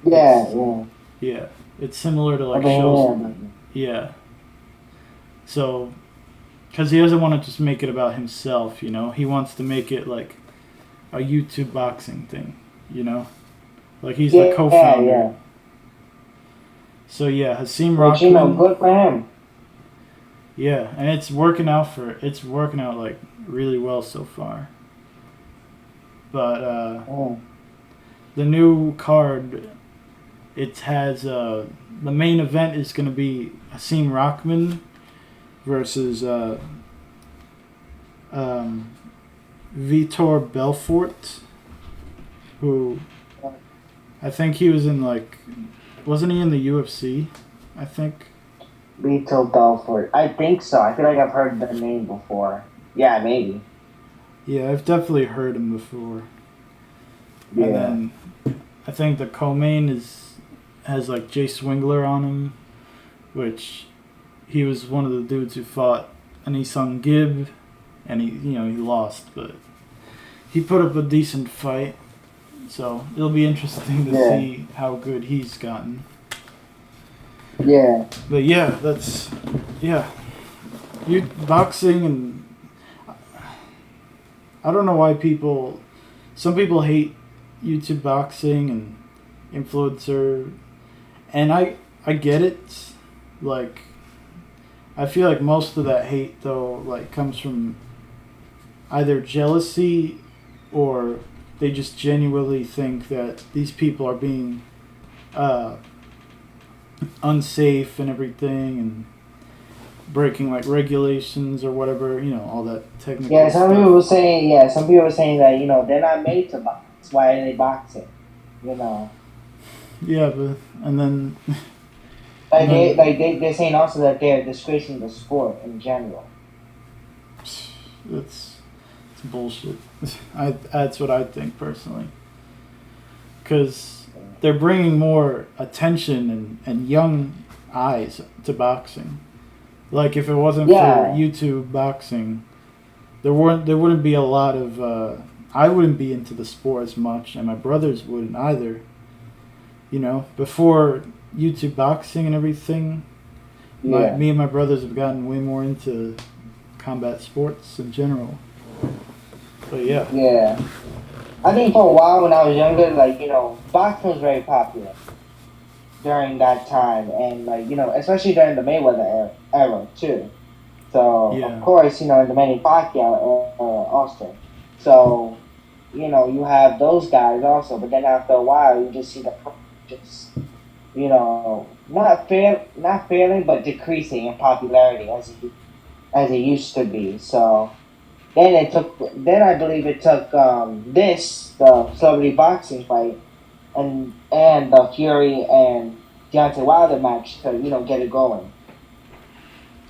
Yeah, It's yeah. yeah. It's similar to I've like been shows. hearing about it. Yeah. So, because he doesn't want to just make it about himself, he wants to make it like a YouTube boxing thing. You know, like he's the Yeah, co-founder. yeah. So yeah, Hasim Which Rockman. good for him. Yeah, and it's working out like really well so far. But Mm. the new card, it has the main event is going to be Hasim Rockman versus um, Vitor Belfort, who I think he was in like, wasn't he in the UFC? I think. Beetle Belfort. I think so. I feel like I've heard the name before. Yeah, maybe. Yeah, I've definitely heard him before. And Yeah. then I think the co-main has like Jay Swingler on him, which he was one of the dudes who fought Anisung Gibb, and he lost, but he put up a decent fight. So it'll be interesting to Yeah. see how good he's gotten. Yeah. But yeah, yeah. You boxing, and I don't know why some people hate YouTube boxing and influencer, and I get it. Like, I feel like most of that hate though like comes from either jealousy, or they just genuinely think that these people are being uh, unsafe and everything, and breaking like regulations or whatever, all that technical Yeah, some stuff. people were saying, that, they're not made to box. Why are they boxing? You know. Yeah, but and then Like and then they're saying also that they're disgracing the sport in general. it's bullshit. That's what I think personally, because they're bringing more attention and young eyes to boxing. Like if it wasn't for Yeah. YouTube boxing, there wouldn't be a lot of I wouldn't be into the sport as much, and my brothers wouldn't either. Before YouTube boxing and everything, Yeah. me and my brothers have gotten way more into combat sports in general. But yeah, Yeah. I think for a while when I was younger, boxing was very popular during that time, and especially during the Mayweather era too. So of yeah, course, in the Manny Pacquiao also. So you have those guys also, but then after a while, you just see the just not failing, but decreasing in popularity as it used to be. So Then I believe it took the celebrity boxing fight and the Fury and Deontay Wilder match to get it going.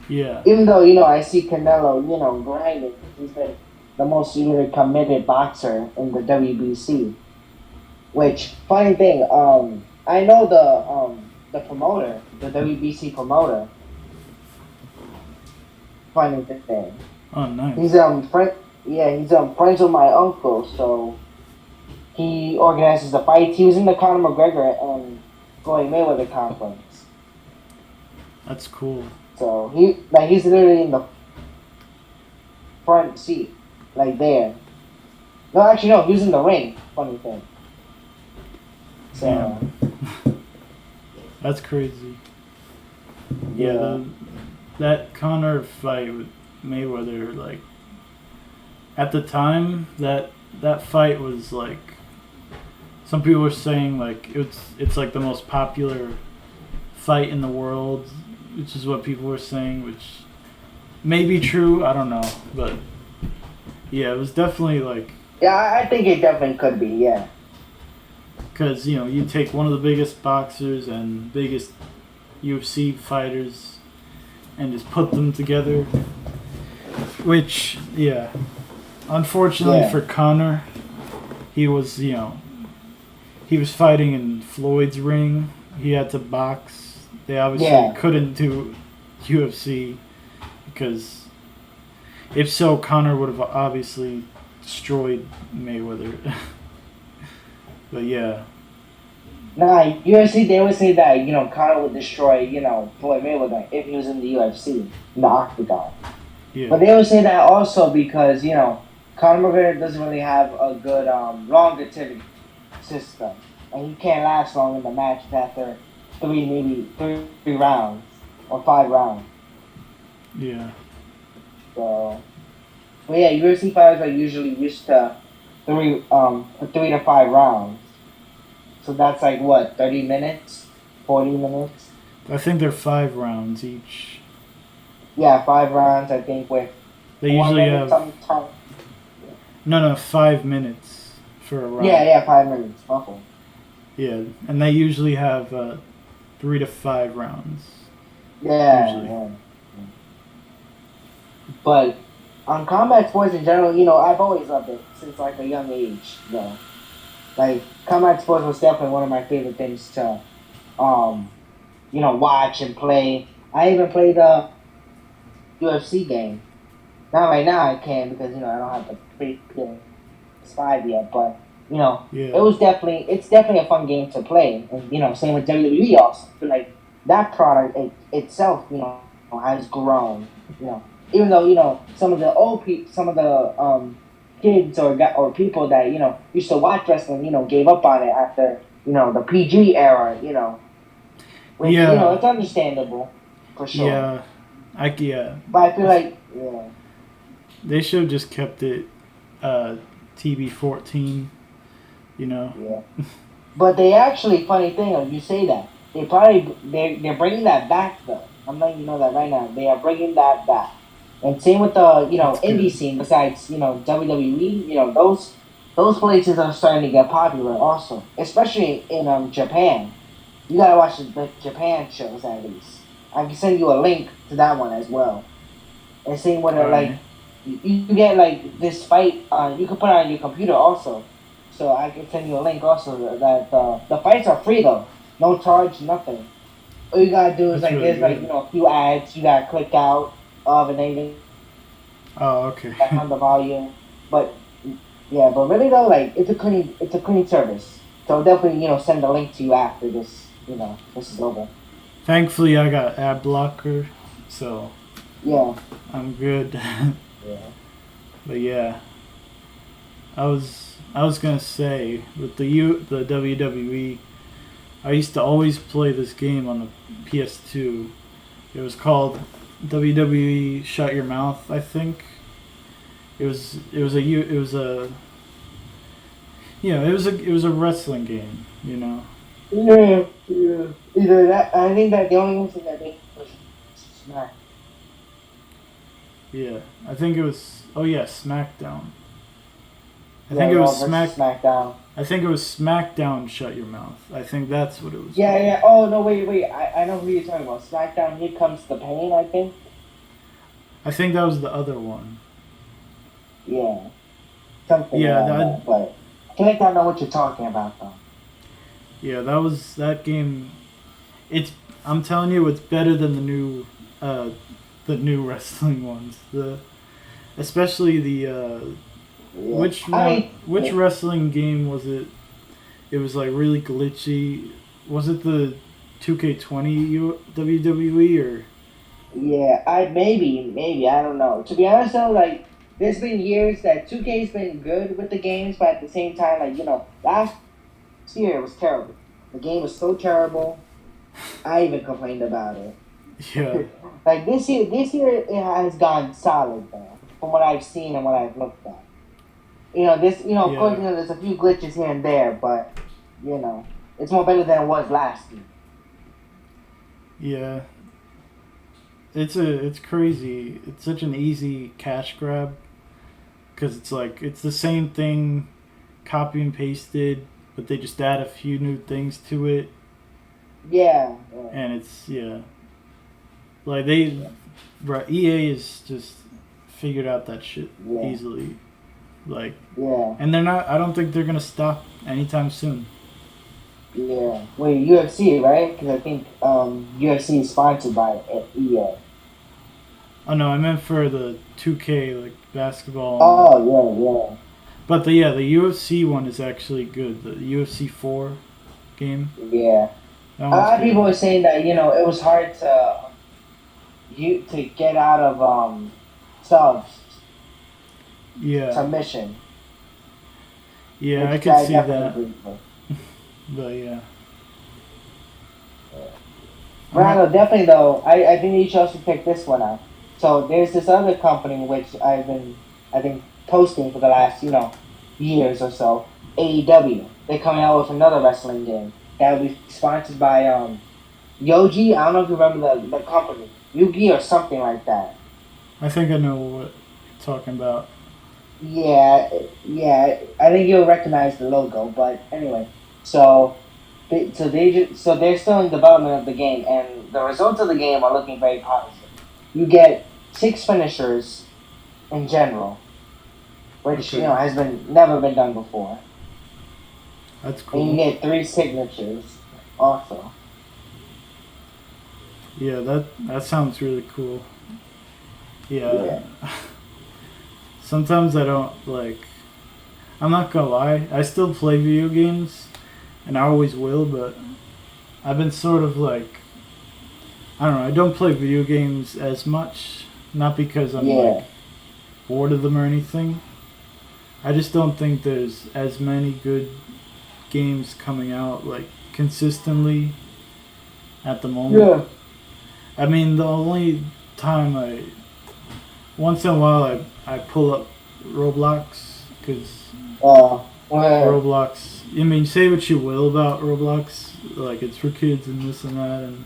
Yeah. Even though I see Canelo grinding, he's been the most really committed boxer in the WBC. Which funny thing, I know the promoter, the WBC promoter. Funny thing. Oh, nice. He's friends with my uncle, so he organizes the fights. He was in the Conor McGregor and Floyd Mayweather conference. That's cool. So he's literally in the front seat, like there. No, actually no, he was in the ring. Funny thing. So Yeah. That's crazy. Yeah, that Conor fight with Mayweather, like, at the time that fight was like, some people were saying like it's like the most popular fight in the world, which is what people were saying, which may be true. I don't know, but yeah, it was definitely like. Yeah, I think it definitely could be. Yeah. Because you take one of the biggest boxers and biggest UFC fighters and just put them together, which unfortunately for Conor, he was he was fighting in Floyd's ring. He had to box. They obviously couldn't do UFC because if so, Conor would have obviously destroyed Mayweather. But yeah. Nah, UFC, they would say that, Conor would destroy, Floyd Mayweather if he was in the UFC, in the octagon. Yeah. But they would say that also because, Conor McGregor doesn't really have a good longevity system. And he can't last long in the match after three rounds or 5 rounds. Yeah. So, but yeah, UFC fighters are usually used to 3 to 5 rounds. So that's like what, 30 minutes? 40 minutes? I think they're 5 rounds each. Yeah, 5 rounds, I think, with they usually have time. No, 5 minutes for a round. Yeah, 5 minutes. Awful. Yeah, and they usually have 3 to 5 rounds. Yeah. But on combat sports in general, I've always loved it since like a young age, though. Like, combat sports was definitely one of my favorite things to, watch and play. I even played the UFC game. Not right now I can because, I don't have the PS5 yet, but, it's definitely a fun game to play. And, same with WWE also. I feel like that product itself, has grown, Even though, some of the old people, some of the, kids or people that used to watch wrestling gave up on it after the PG era which it's understandable for sure. But I feel like they should have just kept it TB14 But they actually, funny thing, you say that they're bringing that back though. I'm letting you know that right now. They are bringing that back. And same with the indie scene. Besides WWE, those places are starting to get popular also, especially in Japan. You gotta watch the Japan shows at least. I can send you a link to that one as well. And same with you get like this fight. You can put it on your computer also. So I can send you a link also that the fights are free though, no charge, nothing. All you gotta do is there's a few ads you gotta click out of and then okay. on the volume. But really though, it's a clean service. So definitely send the link to you after this this is over. Thankfully I got ad blocker, so I'm good. But yeah, I was gonna say with the WWE, I used to always play this game on the PS2. It was called WWE Shut Your Mouth, I think. It was a wrestling game, Yeah. Either that, I think that the only one thing that they was Smack. Yeah, I think it was. Oh yeah, SmackDown. I Yeah, think it Raw was versus SmackDown. I think it was SmackDown. Shut your mouth. I think that's what it was Yeah, called. yeah. Oh no, wait. I know who you're talking about. SmackDown. Here comes the pain. I think. I think that was the other one. Yeah, something Yeah, around that. But I feel like I know what you're talking about, though. yeah, that was that game. It's. I'm telling you, it's better than uh, the new wrestling ones. Especially the Yeah. which one? Which wrestling game was it? It was like really glitchy. Was it the 2K20 WWE or? Yeah, maybe I don't know. To be honest though, like there's been years that 2K's been good with the games, but at the same time, like last year it was terrible. The game was so terrible. I even complained about it. Yeah. Like this year it has gone solid though, from what I've seen and what I've looked at. Of course, Yeah. there's a few glitches here and there, but you know, it's more better than it was last year. Yeah. It's crazy. It's such an easy cash grab because it's like it's the same thing, copy and pasted, but they just add a few new things to it, Yeah. and it's like they, right? EA is just figured out that shit Yeah. easily, like, Yeah. and they're not. I don't think they're gonna stop anytime soon. Yeah. Wait, UFC, right? Because I think UFC is sponsored by EA. Oh no, I meant for the 2K like basketball. Oh, yeah, But the UFC one is actually good. The UFC 4 game. yeah. Yeah. That A one's lot of good. people were saying that, it was hard to get out of Yeah. submission. Yeah, I Which could see definitely that. agree with. But yeah. Brando, definitely though, I think you should also pick this one out. So there's this other company which I've been, I think, posting for the last, years or so. AEW. They're coming out with another wrestling game that will be sponsored by Yoji. I don't know if you remember the company, Yugi or something like that. I think I know what you're talking about. Yeah, yeah. I think you'll recognize the logo, but anyway. So they're still in development of the game, and the results of the game are looking very positive. You get 6 finishers in general, which Okay. has never been done before, That's and you cool. get 3 signatures also. Yeah, that sounds really cool. Yeah. Sometimes I don't like. I'm not gonna lie. I still play video games, and I always will. But I've been sort of like. I don't know. I don't play video games as much. Not because I'm like bored of them or anything. I just don't think there's as many good games coming out like consistently at the moment. Yeah. I mean, the only time once in a while I pull up Roblox because Roblox. I mean, say what you will about Roblox, like it's for kids and this and that, and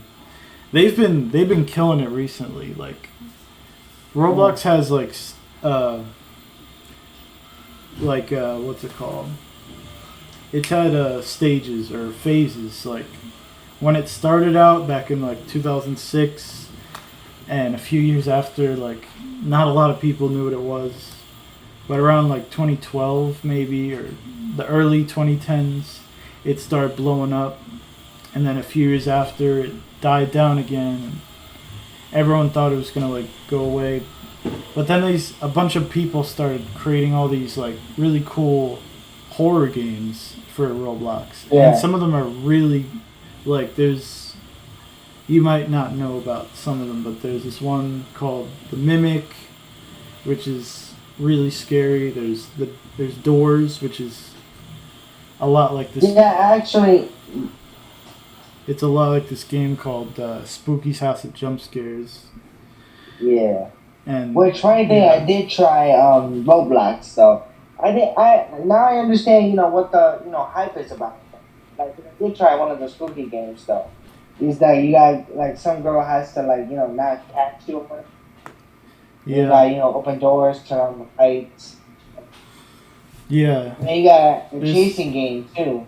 they've been killing it recently. Like Roblox has what's it called? It's had stages or phases. Like when it started out back in like 2006, and a few years after, like not a lot of people knew what it was. But around like 2012 maybe, or the early 2010s, it started blowing up. And then a few years after, it died down again. And everyone thought it was going to like go away. But then a bunch of people started creating all these like really cool horror games for Roblox. Yeah. And some of them are really, like you might not know about some of them, but there's this one called The Mimic, which is really scary. There's Doors, which is a lot like this. Yeah, actually. It's a lot like this game called Spooky's House of Jump Scares. Yeah. And Which funny thing, I did try Roblox though. Now I understand what the hype is about. Like I did try one of the spooky games though. Is that you got like some girl has to like not catch you. You got, open doors, turn on the lights. Yeah. And then you got the chasing game too.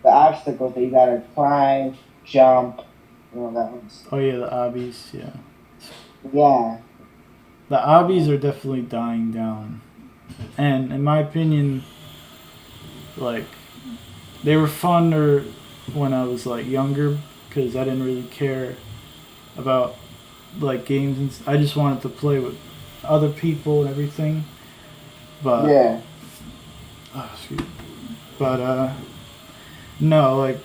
The obstacles that you gotta climb, jump, that one's. Oh yeah, the obbies, yeah. Yeah. The obbies are definitely dying down. And in my opinion, like, they were funner when I was like younger because I didn't really care about like games and I just wanted to play with other people and everything. But yeah. Oh, excuse me. But no, like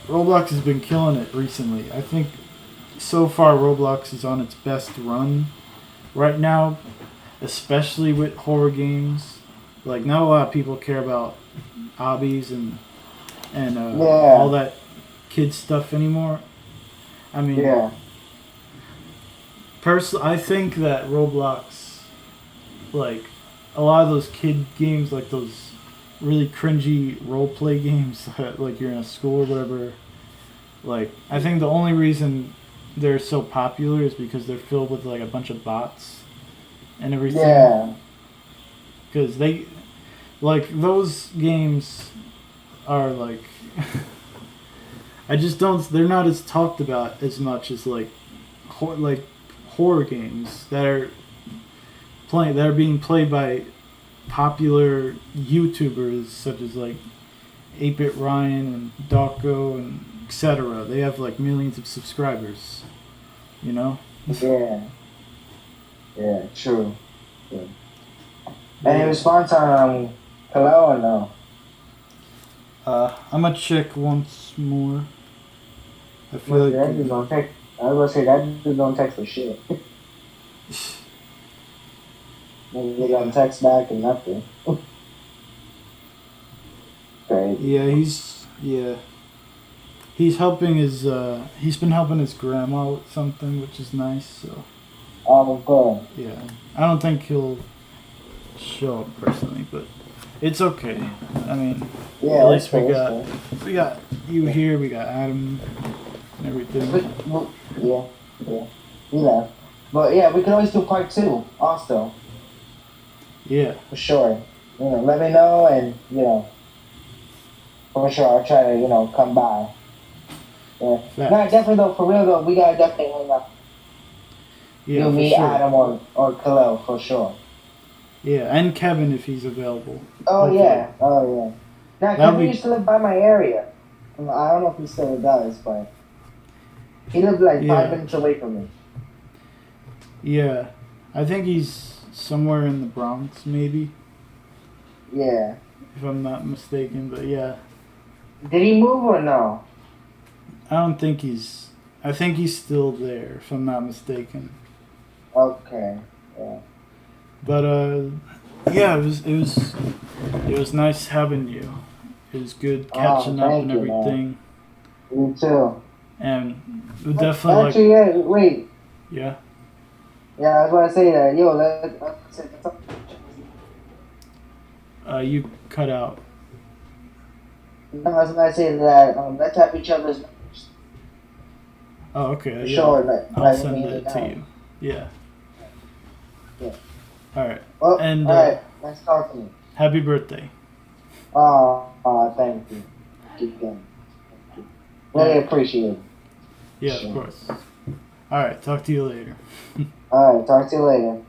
Roblox has been killing it recently. I think so far Roblox is on its best run right now, especially with horror games. Like not a lot of people care about hobbies and all that kid stuff anymore. I mean, personally, I think that Roblox, like a lot of those kid games, like those really cringy role play games, like you're in a school or whatever. Like I think the only reason they're so popular is because they're filled with like a bunch of bots and everything. Yeah. Because they, like those games, are like, I just don't. They're not as talked about as much as like horror games that are being played by popular YouTubers such as like 8-Bit Ryan and Darko and etc. They have like millions of subscribers, you know? Yeah. Yeah, true. Yeah. Any response on Hello or no? I'm gonna check once more. I feel like that dude don't text. I was gonna say that dude don't text for shit. They don't text back and nothing. Crazy. Yeah, he's helping his he's been helping his grandma with something, which is nice. So. Good. Yeah, I don't think he'll show up personally, but it's okay. I mean, at least we got you here. We got Adam and everything. Yeah. We left, but yeah, we can always do part 2 also. Yeah. For sure. Let me know, and for sure I'll try to come by. Yeah. No, definitely though. For real though, we gotta definitely hang up. Yeah, me, sure. Adam, or Khalil, for sure. Yeah, and Kevin if he's available. Oh, hopefully. Yeah. Now, Kevin used to live by my area. I don't know if he still does, but he lived like 5 minutes away from me. Yeah. I think he's somewhere in the Bronx, maybe. Yeah. If I'm not mistaken, but yeah. Did he move or no? I think he's still there, if I'm not mistaken. Okay. Yeah. But yeah, it was nice having you. It was good catching up and everything. Man. Me too. And we definitely actually, yeah. Wait. Yeah. Yeah, I was gonna say that. Yo, you cut out. No, I was gonna say that. Let's have each other's numbers. Oh, okay. For yeah. sure. I'll send it to you. Yeah. Yeah. All right. Well, and all right. Nice talking to you. Happy birthday. Oh, thank you. Keep going. Really appreciate it. Yeah, sure. Of course. All right. Talk to you later. All right. Talk to you later.